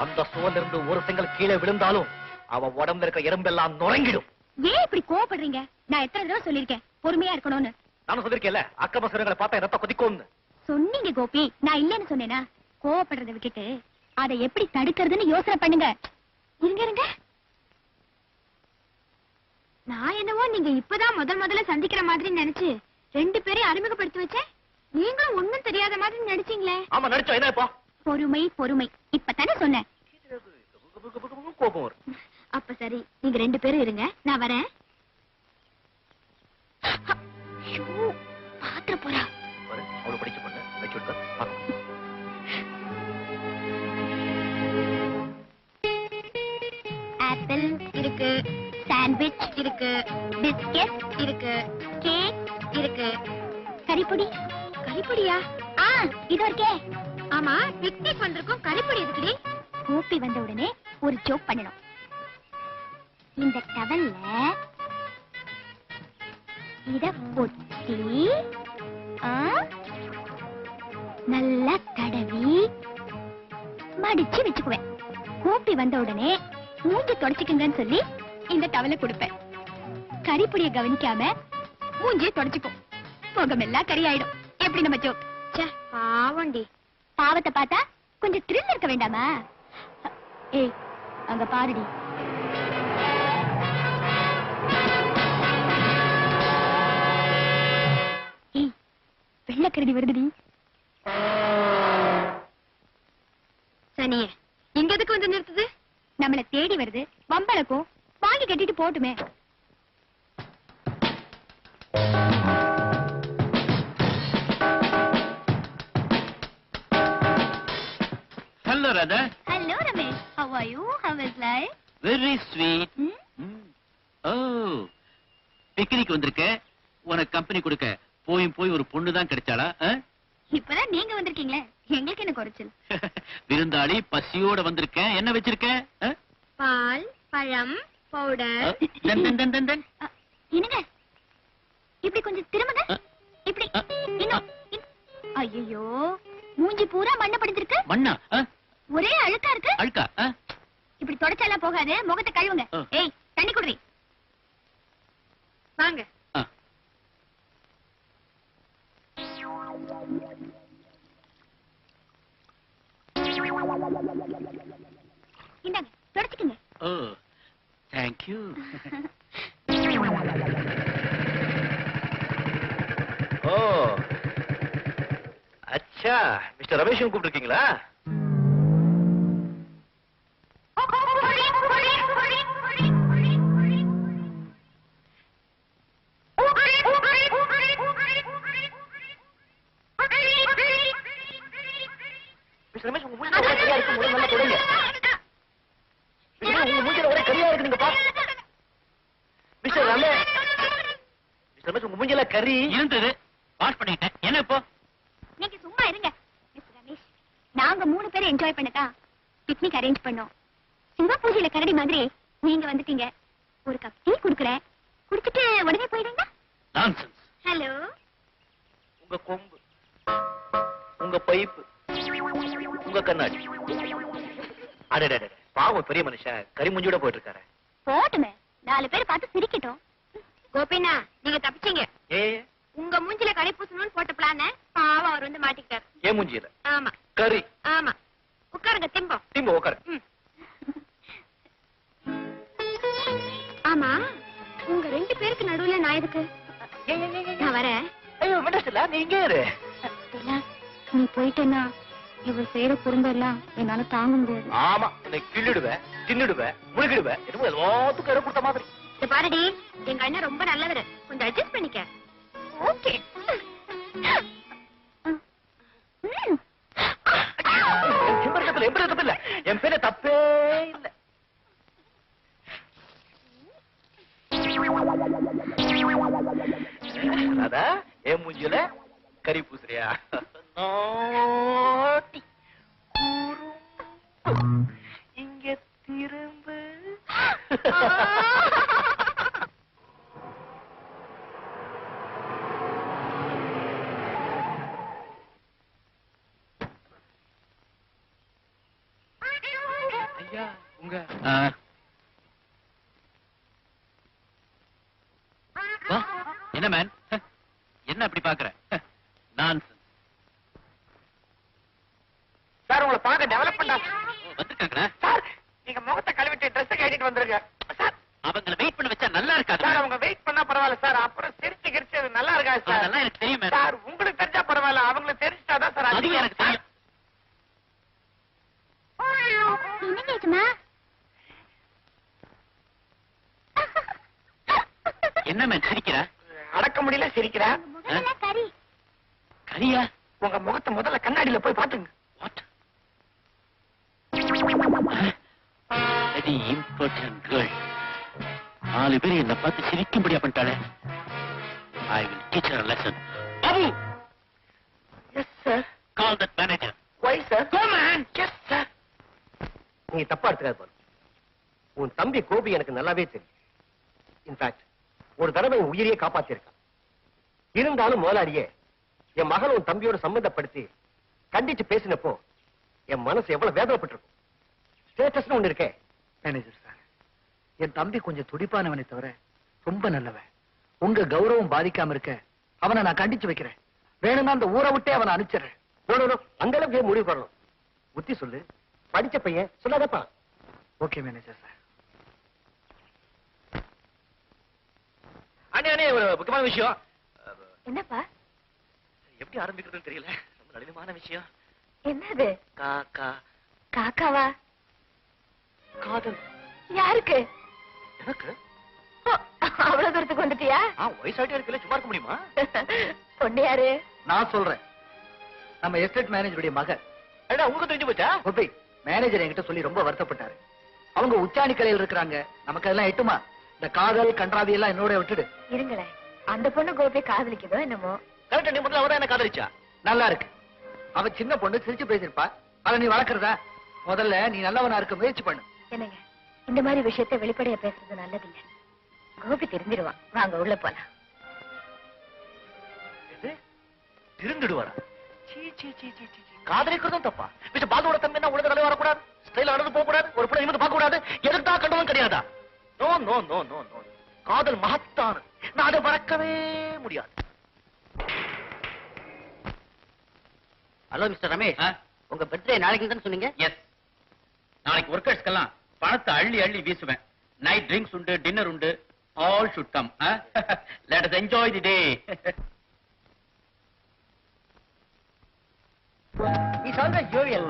அந்த சுவர்ல இருந்து ஒரு செங்கல் கீழே விழுந்தாலும் அவன் உடம்புல இருக்க எறும்பெல்லாம் நுறங்கிடும். ஏன் இப்படி கோவப்படுறீங்க? நான் எத்தனை தடவை சொல்லிருக்கேன் பொறுமையா இருக்கணும்னு. நானும் சொல்லிருக்கேன்ல, அக்கம் பசங்களை பார்த்தா ரத்த கொதிக்கும்னு. சொன்னீங்க கோபி, நான் இல்லன்னு சொன்னேனா? கோவப்படுறதை விட்டுட்டு அதை எப்படி தடுக்கிறதுன்னு யோசனை பண்ணுங்க. இருங்க இருங்க, நான் என்னவோ நீங்க இப்பதான் முதல்ல சந்திக்கிற மாதிரி நினைச்சு 2 பேரையும் அறிமுகப்படுத்தி வச்சேன். நீங்களும் ஒண்ணும் தெரியாத மாதிரி நடிச்சீங்களே. ஆமா, நடிச்சோம். என்ன இப்போ? பொறுமை பொறுமை, இப்பதானே சொன்னேன். கோபம் வரும். அப்ப சரி, நீங்க 2 பேரும் இருங்க, நான் வரேன். பாத்திர போறா. அவளை படிச்ச பொண்ணு வச்சுட்டு ஆப்பிள் இருக்கு, சாண்ட்விச் இருக்கு, பிஸ்கெட் இருக்கு, கேக் இருக்கு. கறிப்பொடி கறிப்பொடியா? இது இருக்கே. ஆமா, பிக்னிக் வந்திருக்கோம், கறிப்பொடி எதுக்குடி? கோபி வந்த உடனே ஒரு ஜோக் பண்ணணும். இந்த டவல்ல இத பொட்டி நல்லா தடவி மடிச்சு வச்சுக்குவேன். கோபி வந்த உடனே மூஞ்சி தொடச்சிக்குங்கன்னு சொல்லி இந்த டவலை கொடுப்பேன். கறிப்பொடியை கவனிக்காம மூஞ்சியை தொடச்சிக்கும். முகமெல்லாம் கறி ஆயிடும். எப்படி நம்ம ஜோக்? பாவண்டி. பாவத்தை பார்த்தா கொஞ்சம் த்ரில் இருக்க வேண்டாமா? ஏய், அங்க பாருடி. ஏய், வெள்ளக்கரடி வருதுடி. சனியே, இங்க எதுக்கு வந்து நிறுத்துது? நம்மள தேடி வருது, வம்பளக்கும். வாங்கி கட்டிட்டு போட்டுமே. Hello, Radha. Hello, Ramesh. How are you? How is life? Very sweet. Oh, picnic வந்திருக்க. உனக்கு கம்பெனி கொடுக்க போய் ஒரு பொண்ணு தான் கிடைச்சாளா? இப்பதான் நீங்க வந்திருக்கீங்களே, எங்களுக்கு என்ன குறைச்சல்? விருந்தாளி பசியோட வந்திருக்கேன். என்ன வச்சிருக்க? பால், பழம், பவுடர். என்னங்க இப்படி கொஞ்சம் திரும்புங்க. இப்படி இன்னும். ஐயோ, மூஞ்சி பூரா மண்ண படிஞ்சிருக்கு. மண்ணா? ஒரே அழுக்கா இருக்கு. அழுக்கா? இப்படி தொடச்சாலாம் போகாது, முகத்தை கழுவுங்க. ஏய், தண்ணி குடுறி. வாங்க. இந்தாங்க, தொடச்சுக்குங்க. ஓ, thank you. ஓ, அச்சா, மிஸ்டர் ரமேஷ் கூப்பிட்டுருக்கீங்களா? மிஸ்டர் ரமேஷ், உங்க மூஞ்சில ஒரே கரியா இருக்கு. முதல்ல நல்லா தொடங்க. உங்க மூஞ்சில ஒரே கரியா இருக்கு, நீங்க பாருங்க. மிஸ்டர் ரமேஷ், மிஸ்டர் ரமேஷ், உங்க மூஞ்சில கரி இருந்தது, வாஷ் பண்ணிட்டேன். என்ன இப்போ? நீங்க சும்மா இருங்க. மிஸ்டர் ரமேஷ், நாங்க 3 பேரும் என்ஜாய் பண்ணதா பிக்னிக் அரேஞ்ச் பண்ணோம். சிவா பூஜையில கரடி மாதிரி நீங்க வந்துட்டீங்க. ஒரு கப் டீ குடுக்குறேன், குடிச்சிட்டு உடனே போயிடுங்க. நான்சென்ஸ். ஹலோ. உங்க கொம்பு, உங்க பைப்பு, உங்க கண்ணாடி. அடடே, பாவம் பெரிய மனுஷன் கறி மூஞ்சியோட போயிட்டு இருக்காரு. போட்டுமே, 4 பேர் பார்த்து சிரிக்கட்டும். கோபினா, நீங்க தப்பிச்சீங்க. ஏ, உங்க மூஞ்சில கறி பூசணும்னு போட்ட பிளான பாவம் அவர் வந்து மாட்டிக்கிட்டாரு. ஏன் மூஞ்சியில ஆமா கறி? ஆமா. உட்காருங்க, திம்பம். திரும்ப உட்காரு. ஆமா, உங்க 2 பேருக்கு நடுவுல நான் எதுக்கு? நான் வரேன். ஐயோ மெண்டஸ்ல, நீ இங்கே இரு. நீ போயிட்டேன்னா இவர் செய்யற குறும்ப எல்லாம் என்னால தாங்க முடியாது. ஆமா, உன்னை கிள்ளிடுவேன், தின்னுடுவேன், முழுகிடுவேன். என்னமோ எல்லாத்துக்கும் இடம் கொடுத்த மாதிரி. இந்த பாருடி, எங்க அண்ணன் ரொம்ப நல்லவரு, கொஞ்சம் அட்ஜஸ்ட் பண்ணிக்க. ஓகே. இல்ல, என் பேர தப்பே இல்ல. அதா என் மூஞ்சில கறி பூசுறியா? நாட்டி இங்க திரும்ப. ஐயா, உங்க என்ன மேன், என்ன அப்படி பாக்குற? நான்சென்ஸ். சார், உங்களை பார்க்க டெவலப்மெண்டா வந்திருக்காங்களா? சார்? நீங்க முகத்தை கழுவிட்டு ட்ரெஸ் கட்டிட்டு வந்துருங்க சார். அவங்கள வெயிட் பண்ண வச்சா நல்லா இருக்காது சார், அவங்க வெயிட் பண்ணா பரவாயில்ல சார். அப்புறம் சிரிச்சு கிரிச்சு அது நல்லா இருக்காது சார். அதெல்லாம் எனக்கு தெரியும் மேடம். சார், உங்களுக்கு தெரிஞ்சா பரவாயில்ல, அவங்களுக்கு தெரிஞ்சாதான் சார். அதுவும் எனக்கு தெரியும். என்ன கேக்குமா? என்ன மேன் சிரிக்கிறா? அடக்க முடியல சிரிக்கிறா. கறி. கரியா? உங்க முகத்தை முதல்ல கண்ணாடியில போய் பாத்துங்க. வாட்? Very important girl. 4 பேர் என்ன பார்த்து சிரிக்கும்படியா பண்ணிட்டாளே. I will teach her lesson. Babu, yes sir. Call that manager. Why sir? Go man. Yes sir. நீ தப்பா எடுத்துக்காது பாரு. உன் தம்பி கோபி எனக்கு நல்லாவே தெரியும். இன்ஃபேக்ட் ஒரு தடவை என் உயிரையே காப்பாத்திருக்கான். இருந்தாலும் முதலாளியே என் மகள் உன் தம்பியோட சம்பந்தப்படுத்தி கண்டிச்சு பேசினப்போ என் மனசு எவ்வளவு வேதனைப்பட்டிருக்கும். ஸ்டேட்டஸ்னு ஒண்ணு இருக்கே. மேனேஜர் சார், என் தம்பி கொஞ்சம் துடிப்பானவனை தவிர ரொம்ப நல்லவன். உங்க கௌரவம் பாதிக்காம இருக்க அவனை நான் கண்டிச்சு வைக்கிறேன். வேணும்னா அந்த ஊரை விட்டே அவனை அனுப்பிச்சிடுறேன். அந்த அளவுக்கு முடிவு பண்ணணும். புத்தி சொல்லு. படிச்ச பையன் சொல்லாதப்பா. Okay manager sir. அண்ணே ஒரு முக்கியமான விஷயம். என்னப்பா? எப்படி ஆரம்பிக்கிறதுன்னு தெரியல. ரொம்ப நளினமான விஷயம். என்னது? காக்கா காக்காவா? காதல். யாருக்கு? எனக்கு அவ்வளவு தூரத்துக்கு வந்துட்டியா? வயசாயிட்டே இருக்குல்ல, சும்மா இருக்க முடியுமா? பொண்ணு யாரு? நான் சொல்றேன். நம்ம எஸ்டேட் மேனேஜருடைய மகன். அடா, உங்களுக்கு தெரிஞ்சு போச்சா? கோபி, மேனேஜர் என்கிட்ட சொல்லி ரொம்ப வருத்தப்பட்டாரு. அவங்க உச்சாணி கலையில் இருக்கிறாங்க. நமக்கு அதெல்லாம் எட்டுமா? இந்த காதல் கன்றாவி எல்லாம் என்னோட விட்டுடு. இருங்களேன், அந்த பொண்ணு கோபி காதலிக்குதோ என்னமோ. கரெக்டா, நீ முதல்ல அவதான் என்ன காதலிச்சா? நல்லா இருக்கு. அவ சின்ன பொண்ணு, சிரிச்சு பேசிருப்பா. அதை நீ வளர்க்கறதா? முதல்ல நீ நல்லவனா இருக்க முயற்சி பண்ணு. என்னங்க, இந்த மாதிரி விஷயத்தை வெளிப்படையா பேசுறது நல்லதில்லை. கோபி தெரிஞ்சிருவான். வாங்க உள்ள போலாம். திருந்துடுவாரா? காதலிக்கிறதும் தப்பா? மிஸ்டர் பாலுவோட தம்பி உலக தலைவர் வரக்கூடாது, ஸ்டைல் ஆனது போக கூடாது, ஒரு பிள்ளை நிமிந்து பார்க்க கூடாது, எதுக்கு தான் கண்டதும் கிடையாதா? No no no no no. காதல் மகத்தானது. நான் அதை மறக்கவே முடியாது. ஹலோ மிஸ்டர் ரமேஷ், உங்க பர்த்டே நாளைக்கு தான் சொன்னீங்க. எஸ், நாளைக்கு ஒர்க்கர்ஸ்க்கெல்லாம் பணத்தை அள்ளி அள்ளி வீசுவேன். நைட் ட்ரிங்க்ஸ் உண்டு, டின்னர் உண்டு. All should come. Let us enjoy the day. He sounds like jovial.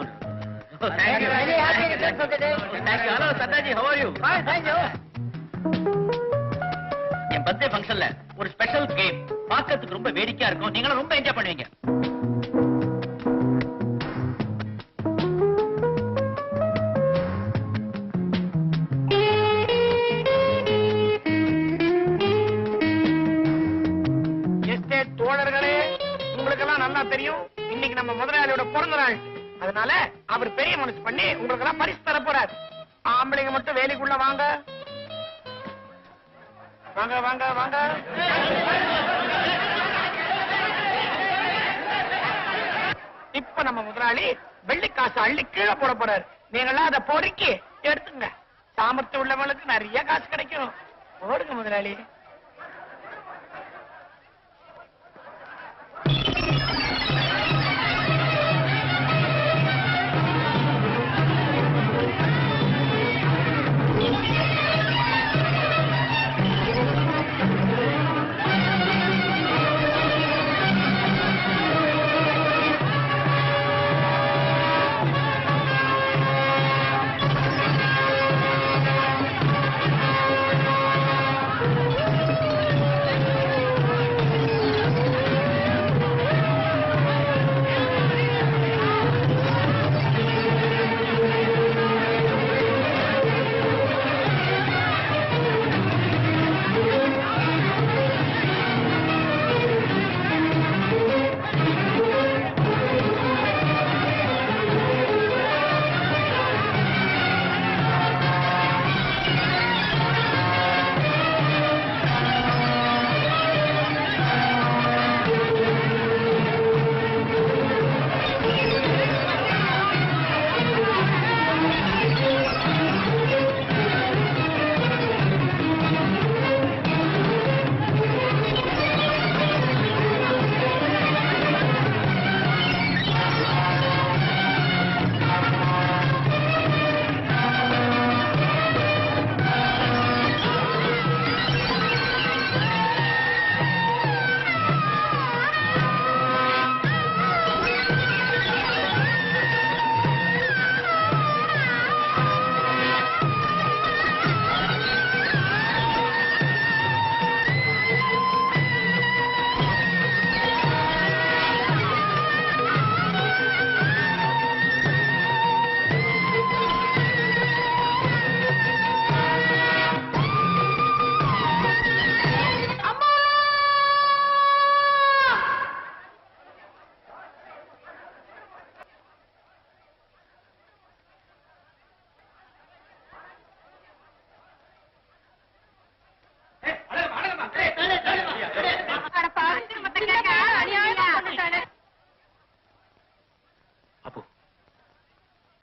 Thank you. Very happy returns of the day. Thank you. Hello Sardaji, how are you? Fine, thank you. N birthday ஃபங்க்ஷன்ல ஒரு special game பார்க்கிறதுக்கு ரொம்ப வேடிக்கையா இருக்கும். நீங்களும் ரொம்ப enjoy பண்ணுவீங்க. Estate தோழர்களே, உங்களுக்கெல்லாம் நல்லா தெரியும் இன்னைக்கு நம்ம முதலாளியோட பிறந்த நாள். அதனால அவர் பெரிய மனசு பண்ணி உங்களுக்கு எல்லாம் பரிசு தர போறார். ஆம்பளைங்க மட்டும் வேலைக்குள்ள வாங்க. வாங்க வாங்க வாங்க. இப்ப நம்ம முதலாளி வெள்ளிக்காசு அள்ளி கீழே போட போறாரு. நீங்களாம் அதை பொறுக்கி எடுத்துங்க. சாமர்த்தியம் உள்ளவங்களுக்கு நிறைய காசு கிடைக்கும். போடுங்க முதலாளி.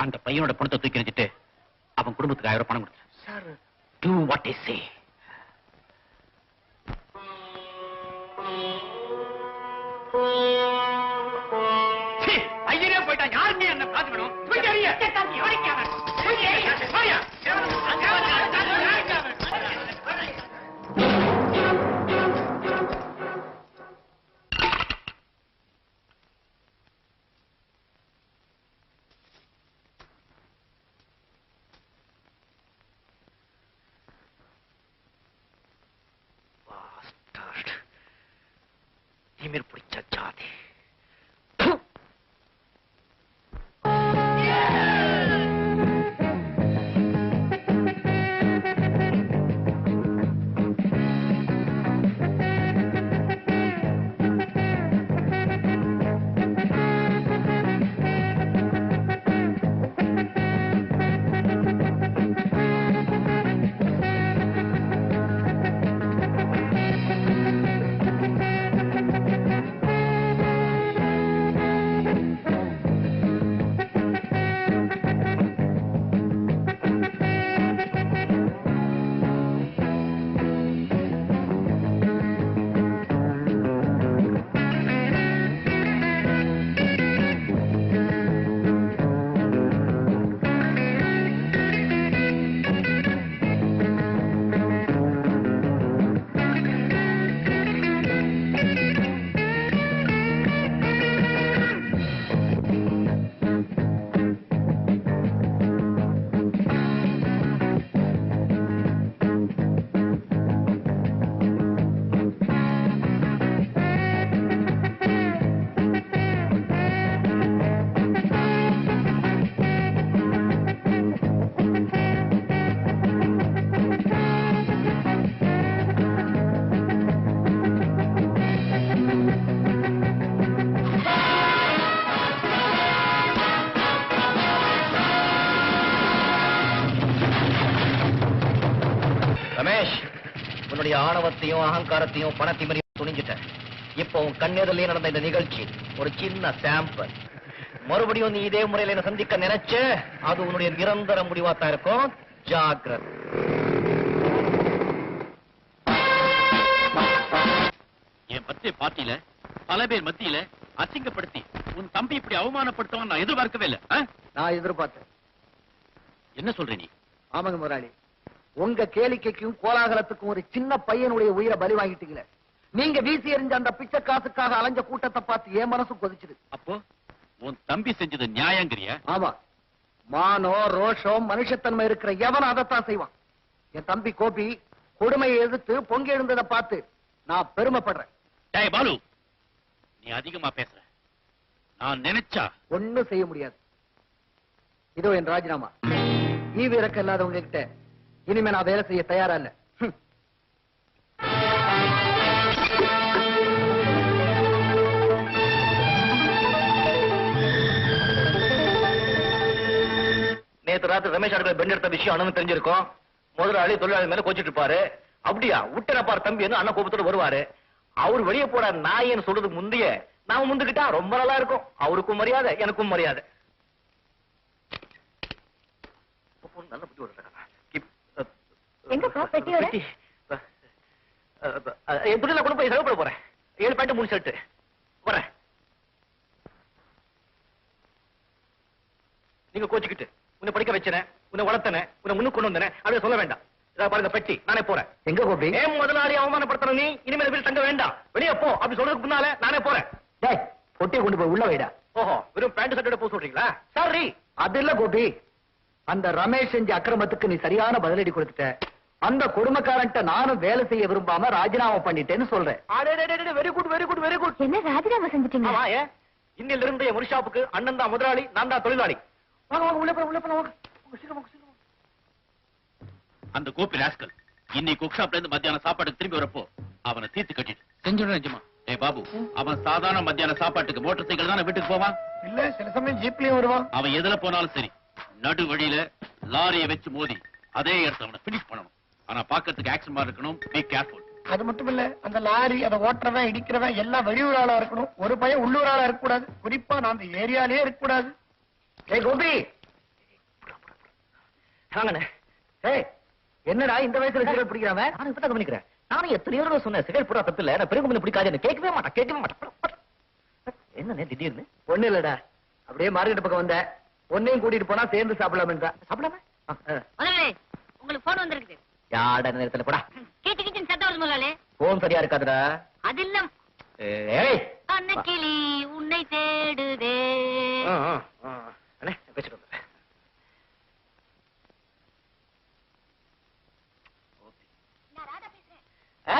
அந்த பையனோட பணத்தை தூக்கி எறிஞ்சிட்டு அவன் குடும்பத்துக்கு 1000 பணம் கொடுத்து. Sir Do what I say. ஐயரே போயிட்டான். யாருக்கு என்ன பாத்துக்கணும்? திமிர் பிடிச்ச ஜாதி. ரமேஷ், உன்னுடைய ஆணவத்தையும் அகங்காரத்தையும் பணத்திமரையும் துணிஞ்சிட்ட. இப்போ உன் கண்ணெதிரிலே நடந்த இந்த நிகழ்ச்சி ஒரு சின்ன சாம்பிள். மறுபடியும் நீ இதே முறையில் என்ன சந்திக்க நினைச்ச, அது உன்னுடைய நிரந்தர முடிவாத்தான் இருக்கும். ஜாக்கிரதை. என் பத்திய பார்ட்டியில பல பேர் மத்தியில அசிங்கப்படுத்தி உன் தம்பி இப்படி அவமானப்படுத்துவான் நான் எதிர்பார்க்கவே இல்ல. நான் எதிர்பார்த்தேன். என்ன சொல்ற நீ? ஆமாங்க முதலாளி, உங்க கேளிக்கைக்கும் கோலாகலத்துக்கும் ஒரு சின்ன பையனுடைய உயிரை பலி வாங்கிட்டீங்களே. நீங்க வீசி எறிஞ்ச அந்த பிச்சை காசுக்காக அலைஞ்ச கூட்டத்தை பார்த்து என் மனசு கொதிச்சுது. அப்போ உன் தம்பி செஞ்சது நியாயங்கிறியா? ஆமா, மானோ ரோஷம் மனுஷத்தன்மை இருக்கிற எவனும் அதைத்தான் செய்வான். என் தம்பி கோபி கொடுமையை எதிர்த்து பொங்கி எழுந்ததை பார்த்து நான் பெருமைப்படுறேன். டேய் பாலு, நீ அதிகமா பேசுற. நான் நினைச்சா ஒண்ணும் செய்ய முடியாது. இதோ என் ராஜினாமா. ஈவு இறக்க இல்லாதவங்க கிட்ட இனிமே நான் வேலை செய்ய தயாரா இல்ல. நேத்து ராத்திரி ரமேஷ் அடுக்கல பெண் எடுத்த விஷயம் அண்ணன் தெரிஞ்சிருக்கும். முதலாளி தொழிலாளி மேல கோச்சிட்டு இருப்பாரு. அப்படியா விட்டன பார் தம்பி என்ன அண்ணன் கோபத்தோட வருவாரு. அவர் வெளியே போட நாயன்னு சொல்றதுக்கு முந்தைய நாம முந்துக்கிட்டா ரொம்ப நல்லா இருக்கும். அவருக்கும் மரியாதை, எனக்கும் மரியாதை. நல்ல புத்தி வருது. என் துணியில கொண்டு போய் செலவு பண்ண போறேன். 7 பேண்ட் 3 ஷர்ட் போறேன். நீங்க கோச்சிக்கிட்டு உன்னை படிக்க வச்சன, உன்னை வளர்த்தன, உன்னை முன்னுக்கு கொண்டு வந்தன அப்படியே சொல்ல வேண்டாம். இதை பாருங்க பெட்டி, நானே போறேன். எங்க கோபி? ஏன் முதலாளி அவமானப்படுத்தணும் நீ? இனிமேல் வீடு தங்க வேண்டாம், வெளியே போ அப்படி சொல்றதுக்கு முன்னால நானே போறேன். பொட்டியை கொண்டு போய் உள்ள வைடா. ஓஹோ, வெறும் பேண்ட் ஷர்ட்டோட போ சொல்றீங்களா? சாரி, அது இல்ல கோபி. அந்த ரமேஷ் செஞ்ச அக்கிரமத்துக்கு நீ சரியான பதிலடி கொடுத்துட்ட. அந்த கொடுமைக்காரன்ட்ட நானும் வேலை செய்ய விரும்பாம ராஜினாமா பண்ணிட்டேன்னு சொல்றேன். Very good very good very good. என்ன ராஜினாமா செஞ்சுட்டீங்க? ஆமா, ஏன் இன்னில இருந்து என் முனிஷாப்புக்கு அண்ணன் தான் முதலாளி, நான் தான் தொழிலாளி. வாங்க வாங்க உள்ள போலாம் உள்ள போலாம் வாங்க. சீக்கிரம் சீக்கிரம். அந்த கோபி ராஸ்கல் இன்னைக்கு குக் ஷாப்ல இருந்து மத்தியான சாப்பாட்டுக்கு திரும்பி வரப்போ அவனை தீர்த்து கட்டிட்டு செஞ்சுடா நிஜமா. ஏய் பாபு, அவன் சாதாரண மத்தியான சாப்பாட்டுக்கு மோட்டார் சைக்கிள் தானே வீட்டுக்கு போவான்? இல்ல, சில சமயம் ஜீப்லயும் வருவான். அவன் எதுல போனாலும் சரி, நடு வழியில லாரியை வச்சு மோதி அதே இடத்துல அவனை பினிஷ் பண்ணணும். ஆனா பாக்கிறதுக்கு ஆக்சன் மாதிரி இருக்கணும். Be careful. அது மட்டும் இல்ல, அந்த லாரி அதை ஓட்டுறவன் இடிக்கிறவன் எல்லாம் வெளியூர் ஆளா இருக்கணும். ஒரு பையன் உள்ளூர் ஆளா இருக்க கூடாது. குறிப்பா நான் அந்த ஏரியாலே இருக்க கூடாது. ஏய் கோபி, வாங்கண்ணே. ஏய் என்னடா இந்த வயசுல சிகரெட் பிடிக்கிறாம? நானும் இப்பதான் கவனிக்கிறேன். நானும் எத்தனை தடவை சொன்னேன் சிகரெட் போடா தப்பு இல்ல, நான் பெரிய கம்பெனி பிடிக்காது, கேட்கவே மாட்டேன். என்னண்ணே திடீர்னு? ஒண்ணு இல்லடா, அப்படியே மார்க்கெட் பக்கம் வந்த ஒன்னையும் கூட்டிட்டு போனா சேர்ந்து சாப்பிடலாம்ன்றா. சாப்பிடாம முதலாளி உங்களுக்கு போன் வந்திருக்குது. யாட நேரத்துல போடா. கீச்சு கீச்சுன்னு சத்தம் வருது முதலாளி. போன் சரியா இருக்காதுடா. அது இல்ல ஏய் அன்னக்கிளி உன்னை தேடுதே. அண்ணே பேசிட்டு வந்துடுறேன். நான் ராதா பேசுறேன். ஆ,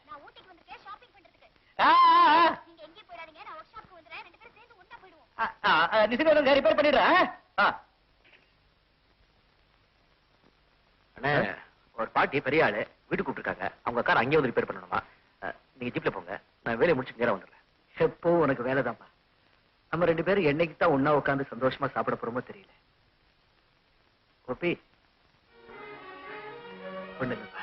நான் ஊட்டிக்கு வந்திருக்கேன் ஷாப்பிங் பண்றதுக்கு. ஆ, ஆ, நீங்க எங்கேயும் போயிடாதீங்க, நான் ஒர்க் ஷாப்க்கு வந்துறேன். ரெண்டு பேரும் சேர்ந்து ஒண்ணா போயிடுவோம். நிச்சயம் ரிப்பேர் பண்ணிடுறேன். அண்ணே ஒரு பாட்டி பெரிய ஆளு வீட்டுக்கு கூப்பிட்டுருக்காங்க. அவங்க கார் அங்கேயே வந்து ரிப்பேர் பண்ணணுமா? நீங்க ஜீப்ல போங்க, நான் வேலையை முடிச்சு நேரம் வந்துடுறேன். எப்போ உனக்கு வேலைதான்ப்பா. நம்ம ரெண்டு பேரும் என்னைக்கு தான் ஒன்னா உட்காந்து சந்தோஷமா சாப்பிட போறோமோ தெரியல. கோபி ஒண்ணுங்கப்பா.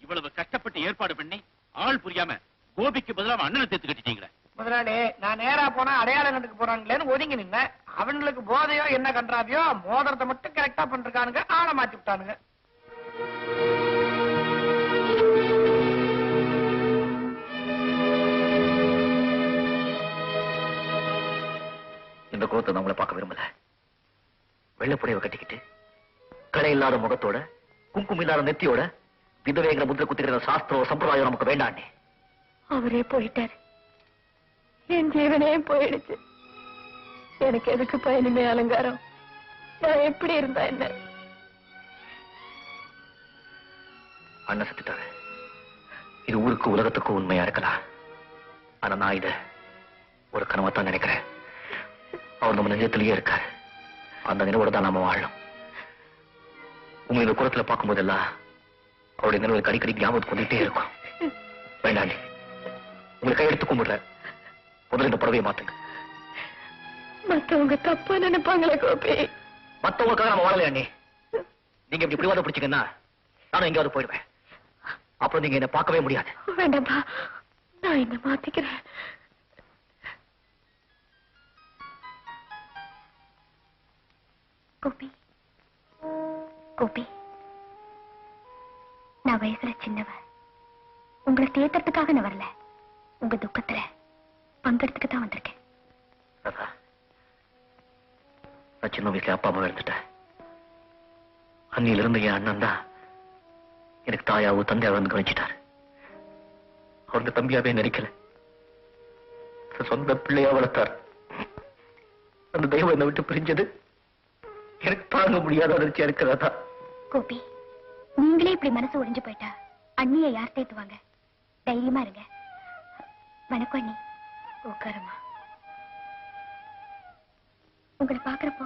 இவ்வளவு கஷ்டப்பட்டு ஏற்பாடு பண்ணி ஆள் புரியாம கோபிக்கு பதிலாக அண்ணனை சேர்த்து கட்டிட்டீங்களே. முதலாளி, நான் நேரா போனா அடையாளம் கண்டுக்கு போறாங்களேன்னு ஒதுங்கி நின்னேன். அவனுக்கு போதையோ என்ன கண்டாதையோ மோதிரத்தை மட்டும் கரெக்டா பண்றானுங்க, ஆளை மாத்தி விட்டானுங்க. இந்த கோத்தை நம்மளை பார்க்க விரும்பல. வெள்ளை புடையவை கட்டிக்கிட்டு கடை இல்லாத முகத்தோட குங்குமம் இல்லாத நெத்தியோட விதவேங்கிற முத்திர குத்திக்கிற சாஸ்திரம் சம்பிரதாயம் நமக்கு வேண்டாண்டி. அவரே போயிட்டாரு, என் ஜீவனே போயிடுச்சு. எனக்கு எதுக்கு பயனுமே அலங்காரம்? நான் எப்படி இருந்தா என்ன? அண்ணன் செத்துட்டாரு. இது ஊருக்கு உலகத்துக்கும் உண்மையா இருக்கலாம். ஆனா நான் இத ஒரு கனவாத்தான் நினைக்கிறேன். அவர் நம்ம நெஞ்சத்திலேயே இருக்காரு. அந்த நினைவோட தான் நாம வாழணும். உங்களை இந்த குளத்துல பார்க்கும் போதெல்லாம் அவருடைய நினைவுக்கு அடிக்கடி ஞாபகத்துக்கு வந்துட்டே இருக்கும். வேண்டாண்டி, உங்களை கையெடுத்து கும்பிடுறேன். முதல்ல இந்த பறவையை மாத்துங்க. மத்தவங்க தப்பா நினைப்பாங்களே கோபி. மத்தவங்களுக்காக நம்ம வாழலையா அண்ணி? நீங்க இப்படி பிடிவாத பிடிச்சீங்கன்னா நானும் எங்கேயாவது போயிடுவேன். அப்புறம் நீங்க என்ன பார்க்கவே முடியாது. வேண்டாம்பா, நான் என்ன மாத்திக்கிறேன். கோபி, கோபி, நான் வயசுல சின்னவ. உங்களை தேர்த்துறதுக்காக நான் வரல, உங்க துக்கத்துல பங்கெடுத்துக்க தான் வந்திருக்கேன். நான் சின்ன வயசுல அப்பா அம்மா எடுத்துட்டேன். அன்னியில இருந்து என் அண்ணன் தான் எனக்கு தாயாவும் தந்தையாவும் வந்து கவனிச்சிட்டாரு. அவருங்க தம்பியாவே நினைக்கல, சொந்த பிள்ளையா வளர்த்தார். அந்த தெய்வம் என்னை விட்டு பிரிஞ்சது எனக்கு தாங்க முடியாத அதிர்ச்சியா இருக்கிறதா. கோபி, நீங்களே இப்படி மனசு ஒடிஞ்சு போயிட்டா அண்ணியை யார் தேத்துவாங்க? தைரியமா இருங்க. வணக்கம் அண்ணி. உட்காரமா. உங்களை பாக்குறப்போ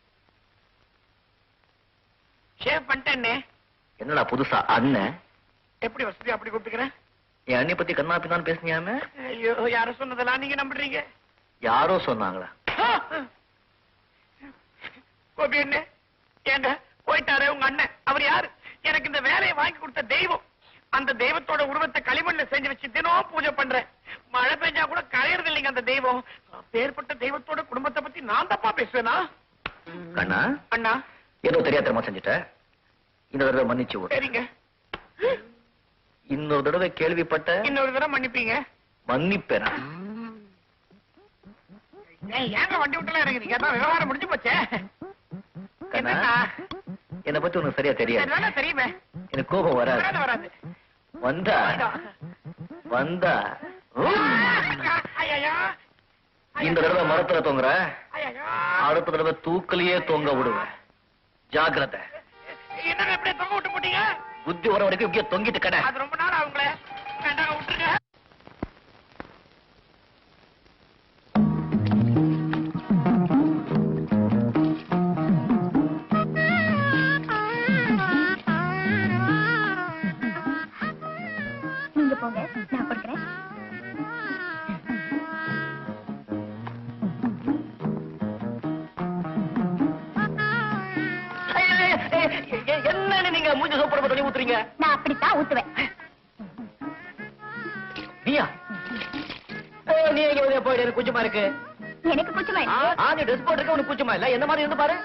ஷேவ் பண்ணிட்டேன்னே. என்னடா புதுசா அண்ணன்? எப்படி வசதி அப்படி கூப்பிட்டுக்கிறேன்? என் அண்ணி பத்தி கண்ணா பின்னான்னு பேசுனியாமே? ஐயோ, யாரும் சொன்னதெல்லாம் நீங்க நம்புறீங்க? யாரோ சொன்னாங்களா? கோபி அண்ணே, ஏங்க போயிட்டாரே உங்க அண்ணன், அவர் யாரு? எனக்கு இந்த வேலையை வாங்கி கொடுத்த தெய்வம். அந்த தெய்வத்தோட உருவத்தை களிமண்ல செஞ்சு வச்சு தினம் பூஜை பண்றேன். மழை பெஞ்சா கூட கரையறது இல்லைங்க அந்த தெய்வம். பேர்பட்ட தெய்வத்தோட குடும்பத்தை பத்தி நான் தப்பா பேசுவேனா? கண்ணா, அண்ணா, ஏதோ தெரியாதமா செஞ்சுட்ட. இந்த தடவை மன்னிச்சு விடு. சரிங்க. இன்னொரு தடவை கேள்விப்பட்ட இன்னொரு தடவை மன்னிப்பீங்க? மன்னிப்பேனா? ஏங்க வண்டி விட்டுலாம் இறங்குறீங்க? அதான் விவகாரம் முடிஞ்சு போச்சே. கண்ணா, என்னண்ணா? என்னை பத்தி உனக்கு சரியா தெரியாது. சரிதானே, தெரியுமே. எனக்கு கோபம் வராது. வராது. வந்தா வந்தா ஐயா, இந்த தடவை மரத்துல தொங்குற, ஐயா, அடுத்த தடவை தூக்கலையே தொங்க விடுவேன். ஜாக்கிரதை. என்னங்க இப்படி தொங்க விட்டு போட்டீங்க? புத்தி வர வரைக்கும் இப்படியே தொங்கிட்டு கடை. அது ரொம்ப நாள் ஆகுங்களே. வேண்டாங்க, விட்டுருங்க. நீங்க போங்க, நான் கொடுக்குறேன். என்ன நீங்க மூஞ்சி சோப்பட தண்ணி ஊத்துறீங்க? நான் அப்படித்தான் ஊத்துவேன். நீயா? நீ எங்க வெளியே போயிடு, எனக்கு கூச்சமா இருக்கு. எனக்கு கூச்சமா நீ ட்ரெஸ் போட்டிருக்க, உனக்கு கூச்சமா இல்ல? என்ன மாதிரி இருந்து பாரு.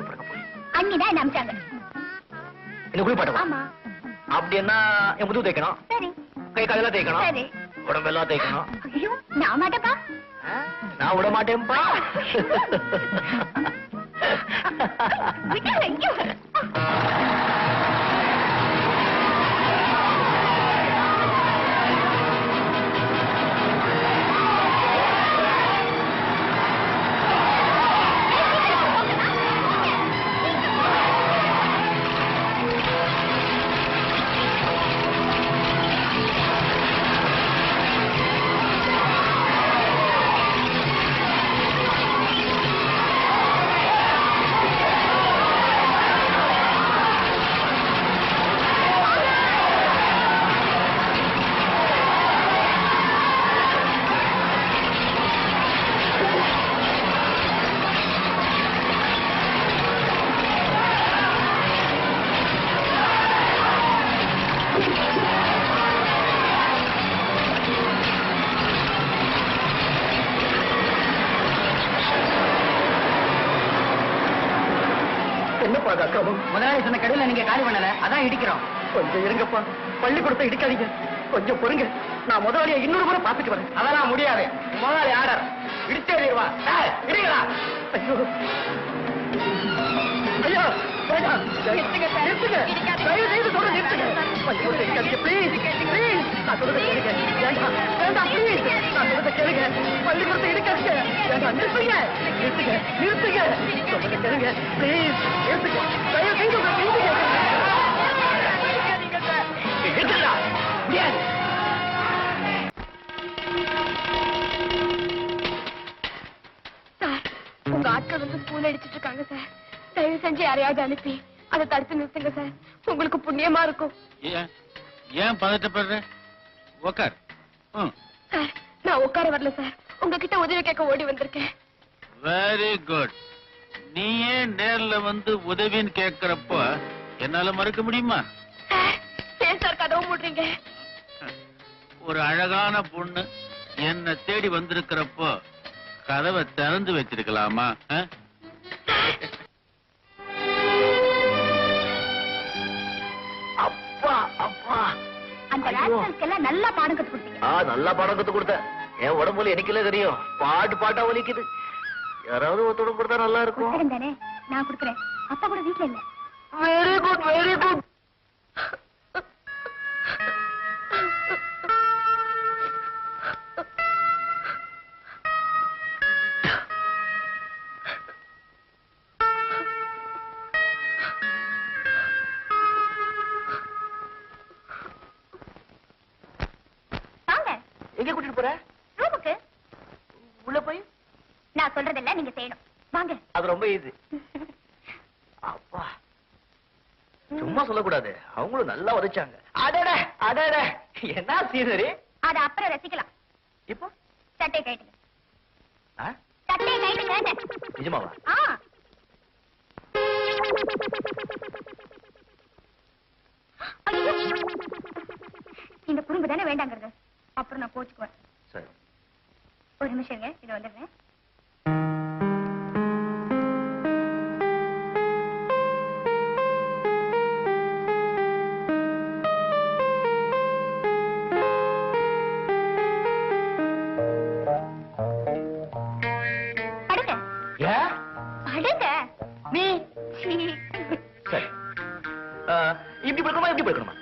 இருக்கு. அன்னிதான் என்ன அமிச்சாங்க. என்ன குளிப்பாட்டவா? ஆமா. அப்படி என்ன என் முதுகு தேய்க்கணும், சரி கை காலெல்லாம் தேய்க்கணும், சரி. உடம்பெல்லாம் தேய்க்கணும். ஐயோ, நான் மாட்டேப்பா. நான் விட மாட்டேன்பா. விட்டுரு, ஐயோ. என்னப்பா அது அக்கிரமம்? முதலாளி சொன்ன கடையில நீங்க காலி பண்ணல, அதான் இடிக்கிறோம். கொஞ்சம் இருங்கப்பா, பள்ளிக்கூடத்தை இடிக்காதீங்க. கொஞ்சம் பொறுங்க, நான் முதலாளியை இன்னொரு முறை பாத்துட்டு வரேன். அதெல்லாம் முடியாது. முதலாளி ஆர்டர், இடிச்சேறிடுவா. இடிங்களா? ஐயோ ஐயோ, வேண்டாம். நிறுத்துங்க. தயவு செய்து சொல்ற நிறுத்துங்க. பள்ளிக்கூடத்தை இடிக்காதீங்க, please, please. நான் சொல்றதை கேளுங்க. வேண்டாம், வேண்டாம், please. நான் சொல்றதை கேளுங்க. பள்ளிக்கூடத்தை இடிக்காதீங்க. வேண்டாம், நிறுத்துங்க. சொல்றதை கேளுங்க, please. நிறுத்துங்க. தயவு செய்து உங்க செய்தி கேளுங்க. நிறுத்துடா. முடியாது. சார், உங்க ஆட்கள் வந்து ஸ்கூல் அடிச்சிட்டு இருக்காங்க சார். தயவு செஞ்சு யாரையாவது அனுப்பி அதை தடுத்து நிறுத்துங்க சார். உங்களுக்கு புண்ணியமா இருக்கும். ஏன் பதட்டப்படுற? உக்கார். சார், நான் உட்கார வரல சார், உங்ககிட்ட உதவி கேட்க ஓடி வந்திருக்கேன். Very good. நீயே நேர்ல வந்து உதவின்னு கேட்கிறப்போ என்னால மறுக்க முடியுமா? சார், ஏன் சார் கதவு மூடுறீங்க? ஒரு அழகான பொண்ணு என்ன தேடி வந்திருக்கிறப்போ கதவை திறந்து வச்சிருக்கலாமா? அப்பா அப்பா, அந்த ராஸ்கல்ஸ்க்கெல்லாம் நல்லா பாடம் கத்து கொடுத்தீங்க. நல்லா பாடம் கத்து கொடுத்த. என் உடம்புல எனக்குல தெரியும், பாட்டு பாட்டா வலிக்குது. யாராவது ஒருத்தோட கொடுத்தா நல்லா இருக்கும். புத்தகம் தானே, நான் கொடுக்குறேன். அப்பா கூட வீட்டுல இல்ல. Very good, very good. வாங்க. எங்க கூட்டிட்டு போற? ரூமுக்கு. உள்ள போய் நான் சொல்றதெல்லாம் நீங்க செய்யணும். வாங்க. அது ரொம்ப ஈஸி. அப்பா, சும்மா சொல்லக்கூடாது, அவங்களும் நல்லா உதைச்சாங்க. அடட அடட, என்ன சீனரி. அத அப்புறம் ரசிக்கலாம். இப்போ சட்டை கைட்டுங்க. ஆ? சட்டை கைட்டுங்க. நிஜமாவா? ஆ. ஐயோ. இந்த குறும்பு தானே வேண்டாங்கிறது. அப்புறம் நான் கோச்சுக்குவேன். சரி. ஒரு நிமிஷங்க, இது வந்துடுறேன். சரி. இப்படி படுக்கணுமா இப்படி படுக்கணுமா?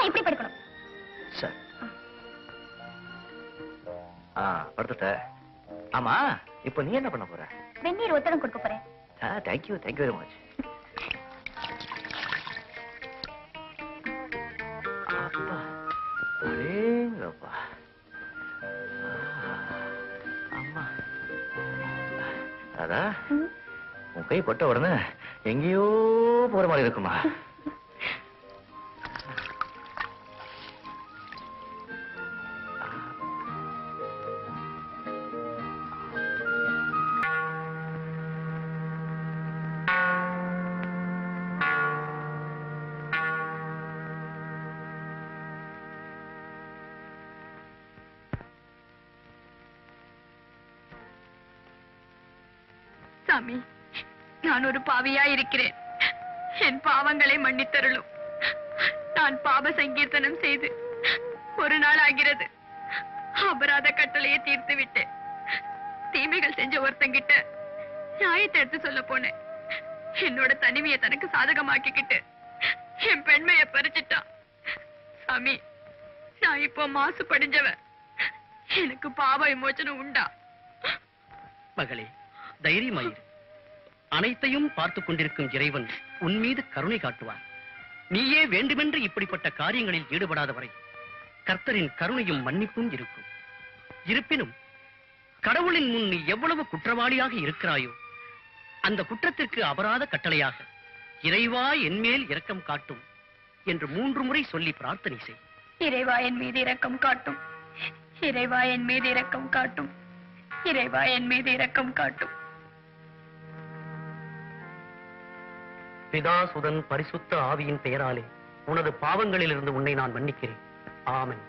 இப்படி படுக்கணும். சரி. படுத்துட்ட. ஆமா, இப்ப நீ என்ன பண்ண போற? வெந்நீர் ஒத்தடம் கொடுக்க போறேன். Thank you thank you very much. அப்பா, அடேங்கப்பா. அம்மா, அதா உன் கை பட்ட உடனே எங்கேயோ போற மாதிரி இருக்குமா? சாமி, நான் ஒரு பாவியா இருக்கிறேன். என் பாவங்களை மன்னித்தருளும். நான் பாப சங்கீர்த்தனம் செய்து ஒரு நாள் ஆகிறது. அபராத கட்டளையை தீர்த்து விட்டேன். தீமைகள் செஞ்ச ஒருத்தங்கிட்ட நியாயத்தை எடுத்து சொல்ல போனேன். என்னோட தனிமையை தனக்கு சாதகமாக்கிக்கிட்டு என் பெண்மையை பறிச்சுட்டான். சாமி, நான் இப்போ மாசு படிஞ்சவன். எனக்கு பாவ விமோச்சனம் உண்டா? மகளே, தைரியமாயிரு. அனைத்தையும் பார்த்துக் கொண்டிருக்கும் இறைவன் உன் மீது கருணை காட்டுவான். நீயே வேண்டுமென்று இப்படிப்பட்ட காரியங்களில் ஈடுபடாத வரை கர்த்தரின் கருணையும் மன்னிப்பும் இருக்கும். இருப்பினும் கடவுளின் முன் நீ எவ்வளவு குற்றவாளியாக இருக்கிறாயோ அந்த குற்றத்திற்கு அபராத கட்டளையாக இறைவா என்மேல் இரக்கம் காட்டும் என்று 3 முறை சொல்லி பிரார்த்தனை செய். இறைவா என் மீது இரக்கம் காட்டும். இறைவா என் மீது இரக்கம் காட்டும். இறைவா என் மீது இரக்கம் காட்டும். பிதா சுதன் பரிசுத்த ஆவியின் பெயராலே உனது பாவங்களிலிருந்து உன்னை நான் மன்னிக்கிறேன். ஆமென்.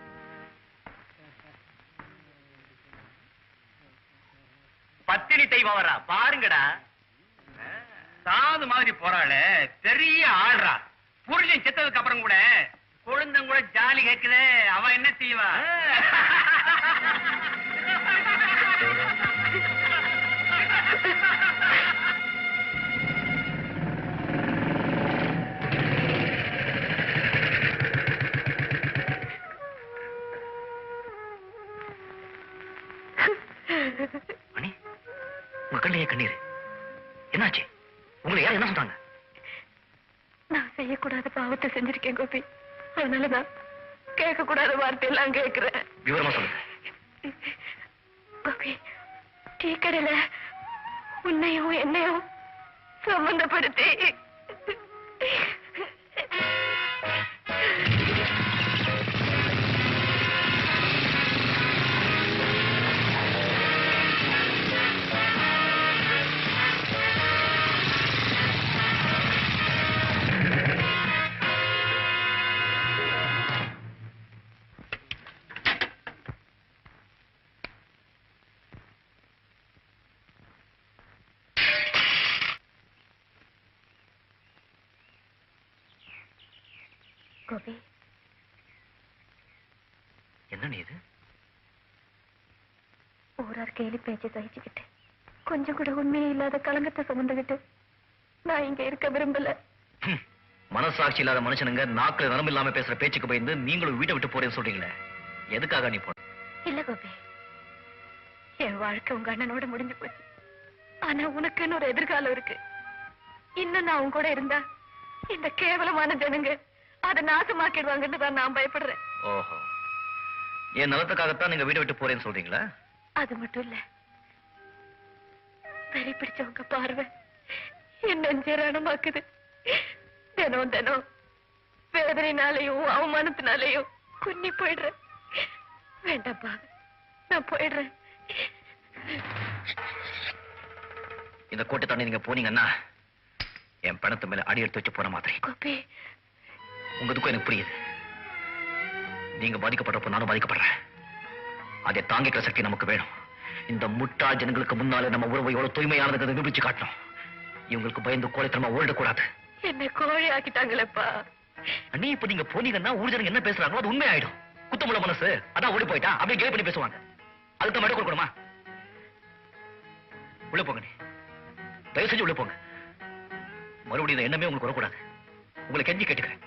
பத்தினி தெய்வம் பாருங்கடா, சாது மாதிரி போறாளே, பெரிய ஆள்றா. புருஷன் செத்ததுக்கு அப்புறம் கூட கொழுந்தம் கூட ஜாலி கேக்குதே, அவன் என்ன செய்வா? மணி, உங்க கண்ணிலே கண்ணீர். என்னாச்சு? உங்களை யார் என்ன சொல்றாங்க? நான் செய்யக்கூடாத பாவத்தை செஞ்சிருக்கேன் கோபி. அதனாலதான் கேட்க கூடாத வார்த்தையெல்லாம் கேட்கிறேன். விவரமா சொல்லுங்க. கோபி, டீ கடையில உன்னையும் என்னையும் சம்பந்தப்படுத்தி கோபி, என்ன நீ இது? ஊரார் கேலி பேச்சு சகிச்சுக்கிட்டு கொஞ்சம் கூட உண்மையே இல்லாத கலங்கத்தை சுமந்துகிட்டு நான் இங்க இருக்க விரும்பல. மனசாட்சி இல்லாத மனுஷனுங்க நாக்குல நரம்பு இல்லாம பேசுற பேச்சுக்கு பயந்து நீங்களும் வீட்டை விட்டு போறேன்னு சொல்றீங்களே, எதுக்காக நீ போன? இல்ல கோபி, என் வாழ்க்கை உங்க அண்ணனோட முடிஞ்சு போச்சு. ஆனா உனக்குன்னு ஒரு எதிர்காலம் இருக்கு. இன்னும் நான் உன் கூட இருந்தா இந்த கேவலமான ஜனங்க அதை நாசமாக்கிடுவாங்கன்னு தான் நான் பயப்படுறேன். ஓஹோ, என் நலத்துக்காகத்தான் நீங்க வீட்டை விட்டு போறேன்னு சொல்றீங்களா? அது மட்டும் இல்ல, வெறி பிடிச்சவங்க பார்வை என் நெஞ்ச ரணமாக்குது. தினம் தினம் வேதனைனாலையும் அவமானத்தினாலையும் குன்னி போயிடுறேன். வேண்டாப்பா, நான் போயிடுறேன். இந்த கோட்டை தாண்டி நீங்க போனீங்கன்னா என் பணத்து மேல அடி எடுத்து வச்சு போன மாதிரி. கோபி, உங்க துக்கம் எனக்கு புரியுது. நீங்க பாதிக்கப்படுறப்ப நானும் பாதிக்கப்படுறேன். அதை தாங்கிக்கிற சக்தி நமக்கு வேணும். இந்த முட்டா ஜனங்களுக்கு முன்னாலே நம்ம உறவு எவ்வளவு தூய்மையானது நிரூபிச்சு காட்டணும். இவங்களுக்கு பயந்து கோழைத்தனமா ஓடக்கூடாது. என்ன கோழி ஆக்கிட்டாங்களேப்பா. அண்ணி, இப்ப நீங்க போனீங்கன்னா ஊர் ஜனங்க என்ன பேசுறாங்களோ அது உண்மையாயிடும். குத்தமுள்ள மனசு அதான் ஓடி போயிட்டா அப்படியே கேலி பண்ணி பேசுவாங்க. அதுக்கு மட்டும் கொடுக்கணுமா? உள்ள போங்க, நீ தயவு செஞ்சு உள்ள போங்க. மறுபடியும் இந்த எண்ணமே உங்களுக்கு வரக்கூடாது. உங்களை கெஞ்சி கேட்டுக்கிறேன்.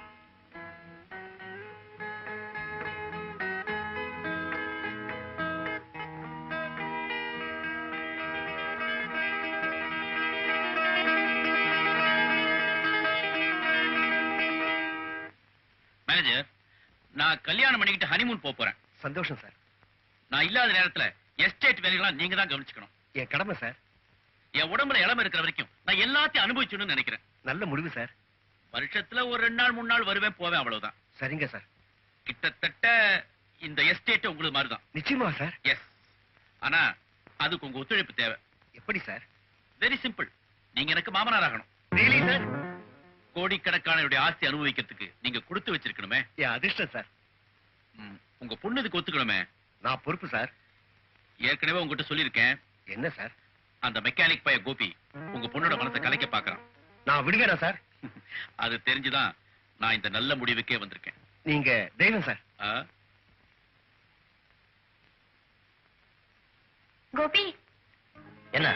மேனேஜர், நான் கல்யாணம் பண்ணிக்கிட்டு ஹனிமூன் போறேன். சந்தோஷம் சார். நான் இல்லாத நேரத்துல எஸ்டேட் வேலைகள்லாம் நீங்க தான் கவனிச்சுக்கணும். என் கடமை சார். என் உடம்புல இளம இருக்கிற வரைக்கும் நான் எல்லாத்தையும் அனுபவிச்சுன்னு நினைக்கிறேன். நல்ல முடிவு சார். வருஷத்துல ஒரு 2 நாள் 3 நாள் வருவேன் போவேன், அவ்வளவுதான். சரிங்க சார். கிட்டத்தட்ட இந்த எஸ்டேட் உங்களுக்கு மாதிரிதான். நிச்சயமா சார். எஸ், ஆனா அதுக்கு உங்க ஒத்துழைப்பு தேவை. எப்படி சார்? Very simple. நீங்க எனக்கு மாமனார் ஆகணும். Really sir? கோடிக்கணக்கான ஆஸ்தி அனுபவிக்கிறதுக்கு நீங்க கொடுத்து வச்சிருக்கணுமே. என் அதிர்ஷ்டம் சார். உங்க பொண்ணு இதுக்கு ஒத்துக்கணுமே. நான் பொறுப்பு சார். ஏற்கனவே உங்ககிட்ட சொல்லியிருக்கேன். என்ன சார்? அந்த மெக்கானிக் பைய கோபி உங்க பொண்ணோட மனசை கலைக்க பாக்குறான். நான் விடுவேனா சார்? அது தெரிஞ்சுதான் நான் இந்த நல்ல முடிவுக்கே வந்திருக்கேன். நீங்க தெய்வம் சார். கோபி, என்ன?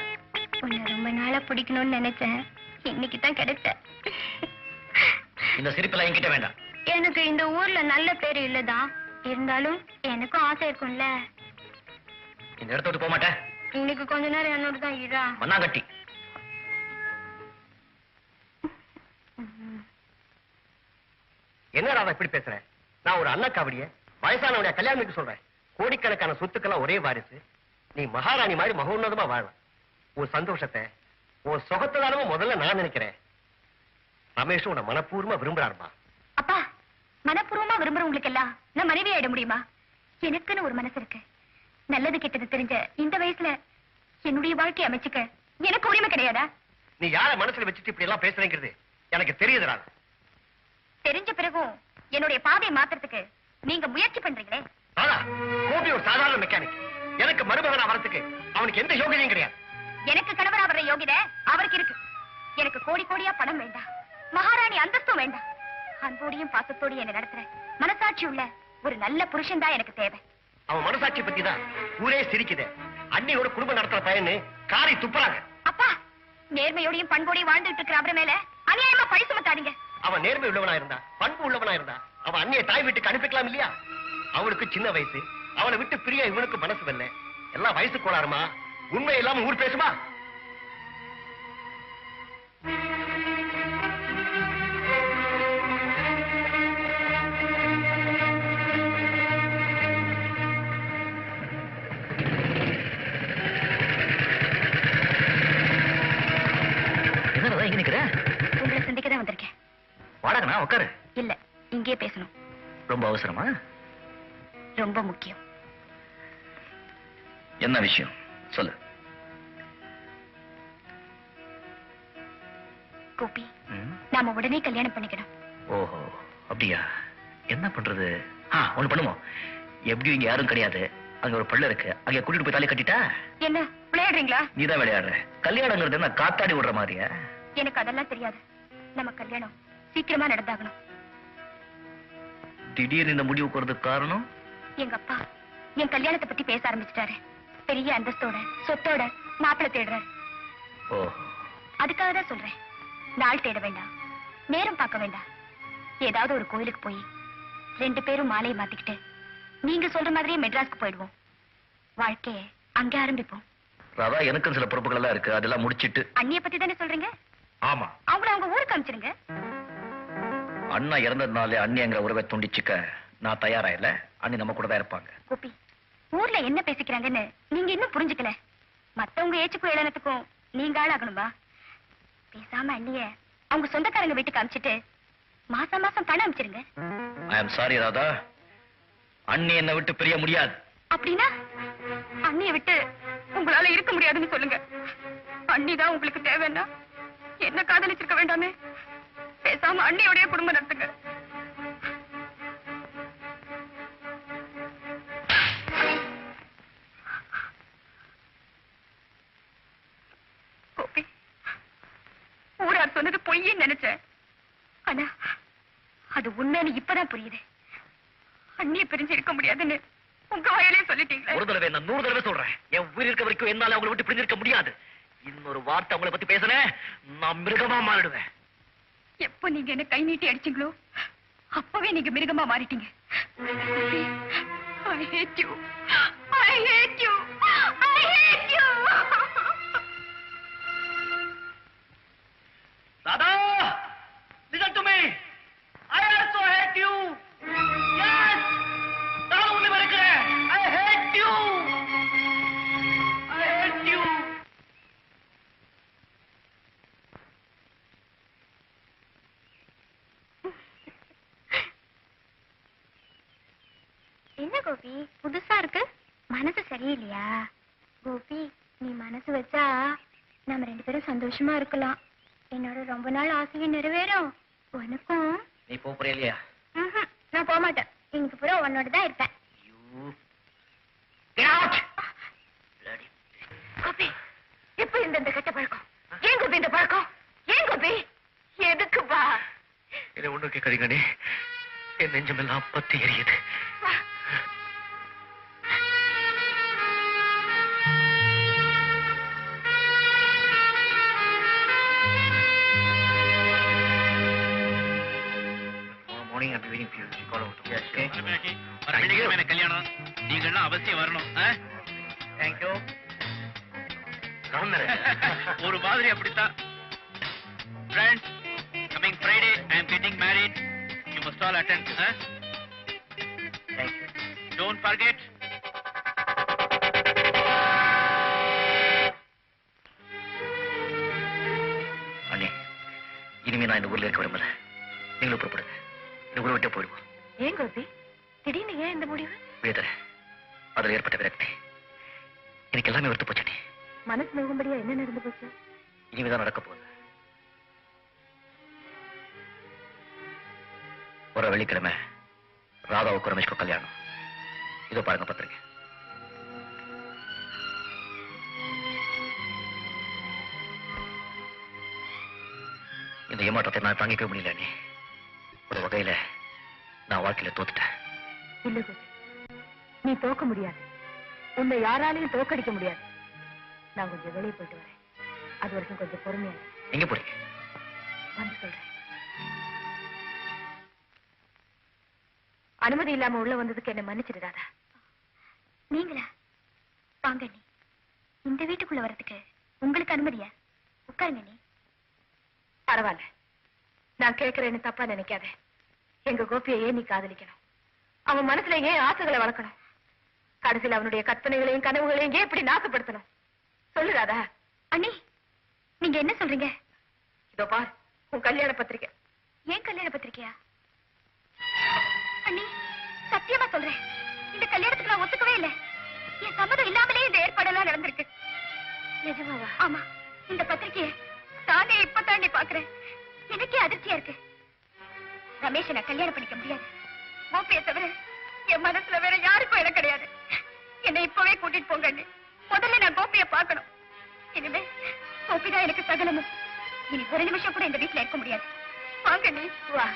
உன்னை ரொம்ப நாளா பிடிக்கணும்னு நினைச்சேன். இன்னைக்கு தான் கிடைச்ச. இந்த சிரிப்பெல்லாம் என்கிட்ட வேண்டாம். எனக்கு இந்த ஊர்ல நல்ல பேரு இல்லதான், இருந்தாலும் எனக்கும் ஆசை இருக்கும்ல. இந்த இடத்த விட்டு போக மாட்டேன். இன்னைக்கு கொஞ்ச நேரம் என்னோட தான் இரா. மண்ணாங்கட்டி. என்னடா இப்படி பேசுறேன்? நான் ஒரு அண்ணா காவடிய வயசானவடைய கல்யாணத்துக்கு சொல்றேன். கோடிக்கணக்கான சொத்துக்கெல்லாம் ஒரே வாரிசு. நீ மகாராணி மாதிரி மகோன்னதமா வாழலாம். உன் சந்தோஷத்தை, உன் சுகத்தை தானே முதல்ல நான் நினைக்கிறேன். ரமேஷ் உன்னை மனப்பூர்வமா விரும்புறாருமா. அப்பா, மனப்பூர்வமா விரும்புறவங்களுக்கு எல்லாம் நான் மனைவி ஆயிட முடியுமா? எனக்குன்னு ஒரு மனசு இருக்கு. நல்லது கெட்டது தெரிஞ்ச இந்த வயசுல என்னுடைய வாழ்க்கை அமைச்சுக்க எனக்கு உரிமை கிடையாதா? நீ யார மனசுல வச்சுட்டு இப்படி எல்லாம் பேசுறேங்கிறது எனக்கு தெரியுதுடா. தெரிஞ்ச பிறகும் என்னுடைய பாதையை மாத்துறதுக்கு நீங்க முயற்சி பண்றீங்களே. கோபி ஒரு சாதாரண மெக்கானிக். எனக்கு மருமகனா வரதுக்கு அவனுக்கு எந்த யோகியதையும் கிடையாது. எனக்கு கணவரா வர்ற யோகிதை அவருக்கு இருக்கு. எனக்கு கோடி கோடியா பணம் வேண்டாம், மகாராணி அந்தஸ்தும் வேண்டாம். அன்போடையும் பாசத்தோடையும் என்ன நடத்துற மனசாட்சி உள்ள ஒரு நல்ல புருஷன் தான் எனக்கு தேவை. அவன் மனசாட்சி பத்தி தான் ஊரே சிரிக்குது. அன்னியோட குடும்பம் நடத்துற பையனு காரி துப்புறாங்க. அப்பா, நேர்மையோடையும் பண்போடையும் வாழ்ந்துட்டு இருக்கிற அவர மேல அநியாயமா பழி சுமத்தாதீங்க. அவன் நேர்மை உள்ளவனா இருந்தா, பண்பு உள்ளவனா இருந்தா, அவன் அண்ணிய தாய் வீட்டுக்கு அனுப்பிக்கலாம் இல்லையா? அவனுக்கு சின்ன வயசு, அவனை விட்டு பிரிய இவனுக்கு மனசு வரல. எல்லாம் வயசு கோளாறுமா? உண்மை இல்லாம ஊர் பேசுமா? என்னடா இங்க நிக்கிற? உங்களை சந்திக்க தான் வந்திருக்கேன். வாடகனா உட்காரு. இல்ல, இங்கே பேசணும். ரொம்ப அவசரமா? ரொம்ப முக்கியம். என்ன விஷயம் சொல்லு. கோபி, நாம உடனே கல்யாணம் பண்ணிக்கணும். ஓஹோ, அப்படியா? என்ன பண்றது? ஒண்ணு பண்ணுவோம். எப்படியும் இங்க யாரும் கிடையாது. அங்க ஒரு பள்ளம் இருக்கு, அங்க கூட்டிட்டு போய் தாலி கட்டிட்டா. என்ன விளையாடுறீங்களா? நீதான் விளையாடுற. கல்யாணங்கிறது என்ன காத்தாடி விடுற மாதிரியா? எனக்கு அதெல்லாம் தெரியாது. நம்ம கல்யாணம் சீக்கிரமா நடந்தாகணும். திடீர்னு இந்த முடிவுக்கு வரதுக்கு காரணம்? எங்க அப்பா என் கல்யாணத்தை பத்தி பேச ஆரம்பிச்சிட்டாரு. பெரிய அந்தஸ்தோட சொத்தோட மாப்பிள்ளை தேடுறாரு. ஓஹோ, அதுக்காக தான் சொல்றேன். நாள் தேட வேண்டாம், நேரம் பார்க்க வேண்டாம். ஏதாவது ஒரு கோயிலுக்கு போய் 2 பேரும் மாலையை மாத்திக்கிட்டு நீங்க சொல்ற மாதிரியே மெட்ராஸ்க்கு போயிடுவோம். வாழ்க்கைய அங்க ஆரம்பிப்போம். ராதா, எனக்கும் சில பொறுப்புகள் எல்லாம் இருக்கு. அதெல்லாம் முடிச்சிட்டு. அண்ணிய பத்தி தானே சொல்றீங்க? ஆமா. அவங்கள அவங்க ஊருக்கு அனுப்பிச்சிருங்க. அண்ணா இறந்ததுனாலே அண்ணிங்கிற உறவை துண்டிச்சுக்க நான் தயாரா இல்ல. அண்ணி நம்ம கூட தான் இருப்பாங்க. கோபி, ஊர்ல என்ன பேசிக்கிறாங்கன்னு நீங்க இன்னும் புரிஞ்சுக்கல. மத்தவங்க ஏச்சுக்கும் ஏளனத்துக்கும் நீங்க ஆளாகணுமா? பேசாம அண்ணிய அவங்க சொந்தக்காரங்க வீட்டுக்கு அனுப்பிச்சிட்டு மாசம் மாசம் பணம் அனுப்பிச்சிருங்க. ஐ அம் சாரி ராதா, அண்ணி என்னை விட்டு பிரிய முடியாது. அப்படின்னா அண்ணிய விட்டு உங்களால இருக்க முடியாதுன்னு சொல்லுங்க. அண்ணிதான் உங்களுக்கு தேவைன்னா என்ன காதலிச்சிருக்க வேண்டாமே. பேசாம அண்ணியோடைய குடும்பம் நடத்துங்க. கோபி, ஊரார் சொன்னது பொய்ன்னு நினைச்சேன். ஆனா அது உண்மைன்னு இப்பதான் புரியுது. அண்ணிய பிரிஞ்சு இருக்க முடியாதுன்னு உங்க வாயிலே சொல்லிட்டீங்களே. ஒரு தடவை நான் 100 தடவை சொல்றேன், என் உயிர் இருக்க வரைக்கும் என்னால அவங்களை விட்டு பிரிஞ்சிருக்க முடியாது. இன்னொரு வார்த்தை அவங்களை பத்தி பேசுனேன், நான் மிருகமா மாறிடுவேன். எப்ப நீங்க என்ன கை நீட்டி அடிச்சீங்களோ அப்பவே நீங்க மிருகமா மாறிட்டீங்க. I hate you. I hate you. I hate you. Radha, listen to me. I also hate you. Yes, நான் உன்னை வெறுக்கிறேன். I hate you. I hate you. என்ன கோபி புதுசா இருக்கு? மனசு சரியில்லையா? கோபி, நீ மனசு வச்சா நம்ம 2 பேரும் சந்தோஷமா இருக்கலாம். என்னோட ரொம்ப நாள் ஆசையும் நிறைவேறும். உனக்கும். நீ போறியா இல்லையா? நான் போக மாட்டேன். இன்னைக்கு பூரா உன்னோட தான் இருப்பேன். Get out. Bloody. கோபி, எப்ப இந்த கெட்ட பழக்கம்? ஏன் கோபி இந்த பழக்கம்? ஏன் கோபி? எதுக்கு பா? என்னை ஒண்ணு கேட்காதீங்கண்ணே, என் நெஞ்சமெல்லாம் பத்தி எரியுது. Morning, I'll be waiting for you. You call out. Yes, okay. வெள்ளிக்கிழமை கல்யாணம், நீங்க எல்லாம் அவசியம் வரணும். Thank you. ஒரு மாதிரி அப்படித்தான். Friends, coming Friday, I am getting married. You must all attend. Thank you. Don't forget. அண்ணே, இனிமே நான் இந்த ஊர்ல இருக்க விரும்பல. நீங்களும் புறப்படுங்க. இந்த ஊரை விட்டு போயிடுவோம். ஏன் கோபி திடீர்னு ஏன் இந்த முடிவு? வேதனை, அதில் ஏற்பட்ட விரக்தி எனக்கு எல்லாமே வருத்து போச்சு. மனசு நோகும்படியா என்ன நடந்து போச்சு? இனிமேதான் நடக்க போகுது. ஒரு வெள்ளிக்கிழமை ராதாவுக்கு ரமேஷ்க்கு கல்யாணம். இதோ பாருங்க பத்திரிக்கை. இந்த ஏமாற்றத்தை நான் தாங்கிக்க முடியல. நீ ஒரு வகையில நான் வாழ்க்கையில தோத்துட்டேன். இல்ல கோபி, நீ தோக்க முடியாது. உன்னை யாராலையும் தோக்கடிக்க முடியாது. நான் கொஞ்சம் வெளியே போயிட்டு வரேன். அது வரைக்கும் கொஞ்சம் பொறுமையா இரு. எங்க போறீங்க? வந்து சொல்றேன். அனுமதி இல்லாம உள்ள வந்ததுக்கு என்ன மன்னிச்சிருதாதா? நீங்களா? வாங்க நீ. இந்த வீட்டுக்குள்ள வரதுக்கு உங்களுக்கு அனுமதியா? உட்காருங்க நீ. பரவாயில்ல, நான் கேட்கிறேன்னு தப்பா நினைக்காத. எங்க கோபியை ஏன் நீ காதலிக்கணும்? அவன் மனசுல ஏன் ஆசைகளை வளர்க்கணும்? கடைசியில் அவனுடைய கற்பனைகளையும் கனவுகளையும் ஏன் இப்படி நாசப்படுத்தணும்? சொல்லுறாதா? அண்ணி, நீங்க என்ன சொல்றீங்க? இதோ பார், உன் கல்யாண பத்திரிக்கை. ஏன் கல்யாண பத்திரிக்கையா? அண்ணி, சத்தியமா சொல்றேன், இந்த கல்யாணத்துக்கு நான் ஒத்துக்கவே இல்லை. என் சம்மதம் இல்லாமலே இந்த ஏற்பாடெல்லாம் நடந்திருக்கு. நிஜமாவா? ஆமா. இந்த பத்திரிக்கையை தானே இப்ப தாண்டி பாக்குறேன். எனக்கே அதிர்ச்சியா இருக்கு. ரமேஷை நான் கல்யாணம் பண்ணிக்க முடியாது. கோபியை தவிர என் மனசுல வேற யாருக்கும் இடம் கிடையாது. என்னை இப்பவே கூட்டிட்டு போங்க அண்ணி. முதல்ல நான் கோபியை பார்க்கணும். இனிமே கோபிதான் எனக்கு சகலமும். இனி ஒரு நிமிஷம் கூட இந்த வீட்டுல இருக்க முடியாது. வாங்க நீ. வா.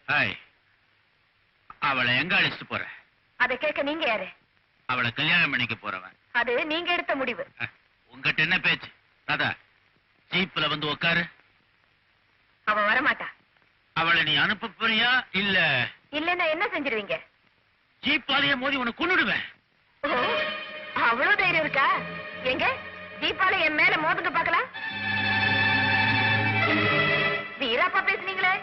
ஹாய், அவளை எங்க அழைச்சிட்டு போற? அதை கேட்க நீங்க யாரு? அவளை கல்யாணம் பண்ணிக்க போறவன். அது நீங்க எடுத்த முடிவு. உங்ககிட்ட என்ன பேச்சு? ராதா, ஜீப்ல வந்து உட்காரு. அவ வரமாட்டா. அவளை நீ அனுப்ப போறியா இல்ல? இல்லன்னா என்ன செஞ்சிருவீங்க? ஜீப்பாலேயே மோதி உன்னை கொன்னுடுவேன். அவ்வளவு தைரியம் இருக்கா? எங்க தீபாவளி என் மேல மோதுங்க பாக்கலாம். வீராப்பா பேசுனீங்களே.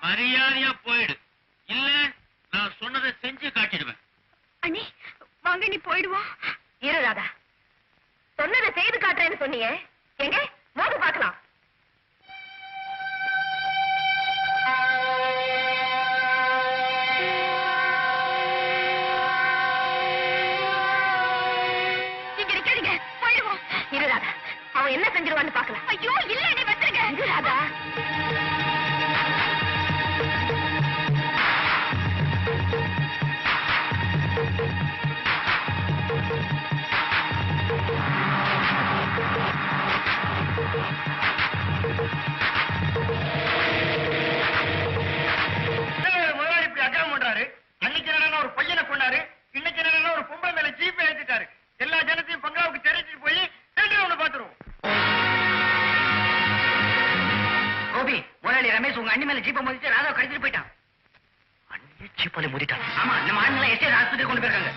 மரியாதையா போயிடு, இல்ல நான் சொன்னதை செஞ்சு காட்டிடுவேன். அண்ணி வாங்க, நீ போயிடுவோம். இரு ராதா, சொன்னதை செய்து காட்டுறேன்னு சொன்னீங்க. எங்க மோது பார்க்கலாம். இங்க நிக்காதீங்க, போயிடுவோம். இரு ராதா, அவன் என்ன செஞ்சிருவான்னு பார்க்கலாம். ஐயோ இல்ல, நீ வந்துருங்க. இரு ராதா. முதலாளி இப்படி அக்கிரமம் பண்றாரு. அன்னைக்கு என்னன்னா ஒரு பையனை கொண்டாரு, இன்னைக்கு என்னன்னா ஒரு பொம்பளை மேல ஜீப் ஏத்திட்டாரு. எல்லா ஜனத்தையும் பங்களாவுக்கு தெரிஞ்சுட்டு போய் ஒண்ணு பாத்துருவோம். கோபி, முதலாளி ரமேஷ் உங்க அண்ணி மேல ஜீப்பை மோதிட்டு ராதாவை கடிச்சிட்டு போயிட்டான். அண்ணி ஜீப்பாலே மோதிட்டான். ஆமா, நம்ம ஆண்களை எஸ்டேட் ஆஸ்பத்திரி கொண்டு போயிருக்காங்க.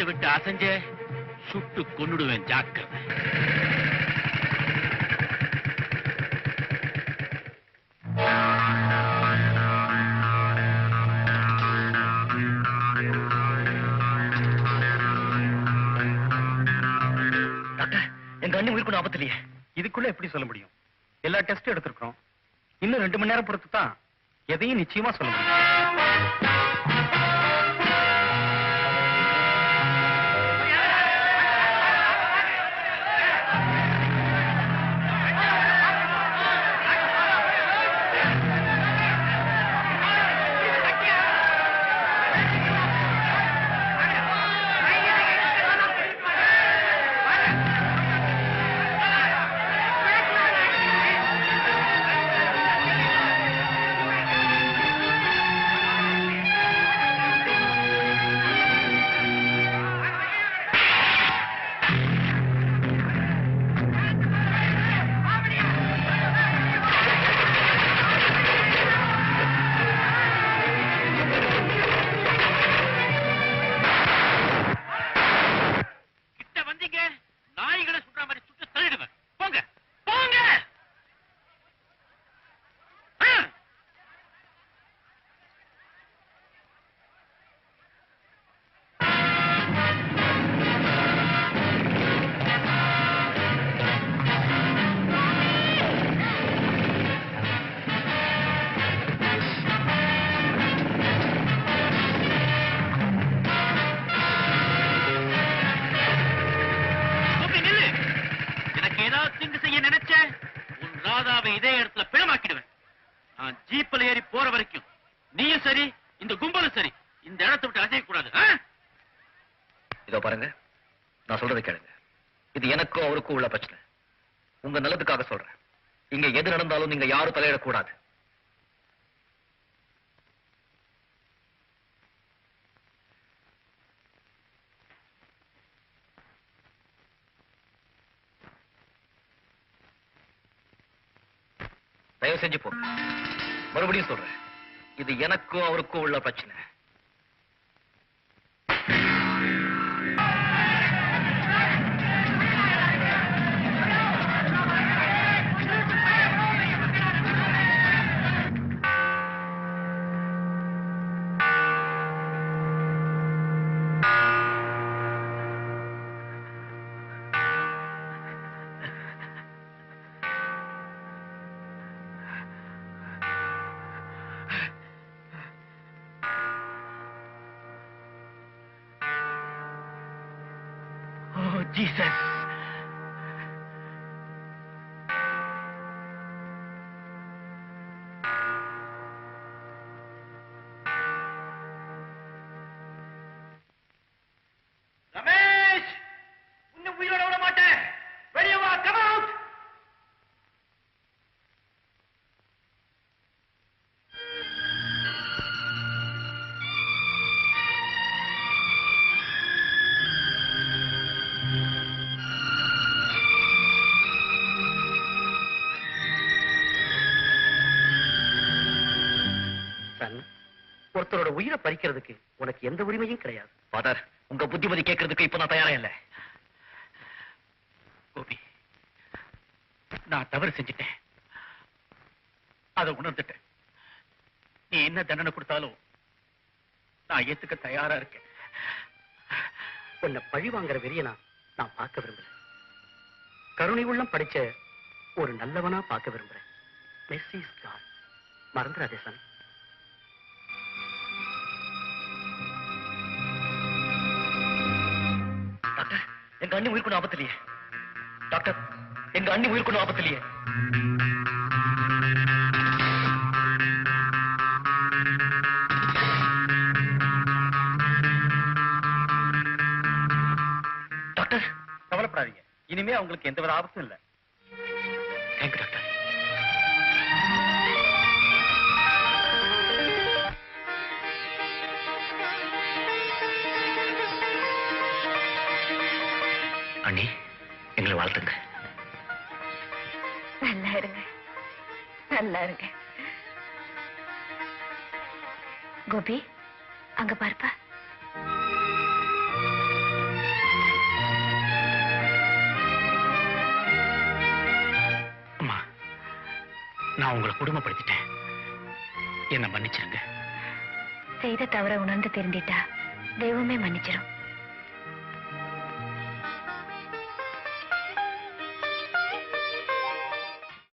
விட்டு அசைஞ்ச சுட்டு கொன்னுடுவேன், ஜாக்கிரதை. எங்க அண்ணி உயிர்க்கு ஆபத்து இல்லையே. இதுக்குள்ள எப்படி சொல்ல முடியும்? எல்லா டெஸ்ட் எடுத்திருக்கிறோம். இன்னும் 2 மணி நேரம் பொறுத்து தான் எதையும் நிச்சயமா சொல்ல முடியும். இதே இடத்துல பிணமாக்கிடுவேன். நான் ஜீப்ல ஏறி போற வரைக்கும் நீயும் சரி, இந்த கும்பலும் சரி, இந்த இடத்தை விட்டு அசையக்கூடாது. இதோ பாருங்க, நான் சொல்றதை கேளுங்க. இது எனக்கும் அவருக்கும் உள்ள பிரச்சனை. உங்க நல்லதுக்காக சொல்றேன். இங்க எது நடந்தாலும் நீங்க யாரும் தலையிடக்கூடாது. தயவு செஞ்சு போ. மறுபடியும் சொல்றேன், இது எனக்கும் அவருக்கும் உள்ள பிரச்சனை. ஜீசஸ். ரமேஷ், உன்னை உயிரோட விட மாட்டேன். வெளியே வா, come out. ஒருத்தரோட உயிரை பறிக்கிறதுக்கு உனக்கு எந்த உரிமையும் கிடையாது. ஃபாதர், உங்க புத்திமதி கேட்கறதுக்கு இப்ப நான் தயாரா இல்ல. கோபி, நான் தவறு செஞ்சுட்டேன். அதை உணர்ந்துட்டேன். நீ என்ன தண்டனை கொடுத்தாலும் நான் ஏத்துக்க தயாரா இருக்கேன். உன்னை பழி வாங்குற வெறியனா நான் பார்க்க விரும்புறேன். கருணை உள்ளம் படிச்ச ஒரு நல்லவனா பார்க்க விரும்புறேன். Mercy is God. மறந்துடாதே சன். டாக்டர், எங்க அண்ணி உயிர்க்கணும் ஆபத்திலேயே. டாக்டர், எங்க அண்ணி உயிர்க்கணும் ஆபத்திலேயே. டாக்டர், கவலைப்படாதீங்க. இனிமே அவங்களுக்கு எந்த வித ஆபத்தும் இல்லை. Thank you doctor. அண்ணி, எங்களை வாழ்த்துங்க. நல்லா இருங்க, நல்லா இருங்க. கோபி, அங்க பார்ப்பா. அம்மா, நான் உங்களை குடும்பப்படுத்திட்டேன். என்ன மன்னிச்சிருங்க. செய்த தவற உணர்ந்து திருந்திட்டா தெய்வமே மன்னிச்சிடும்.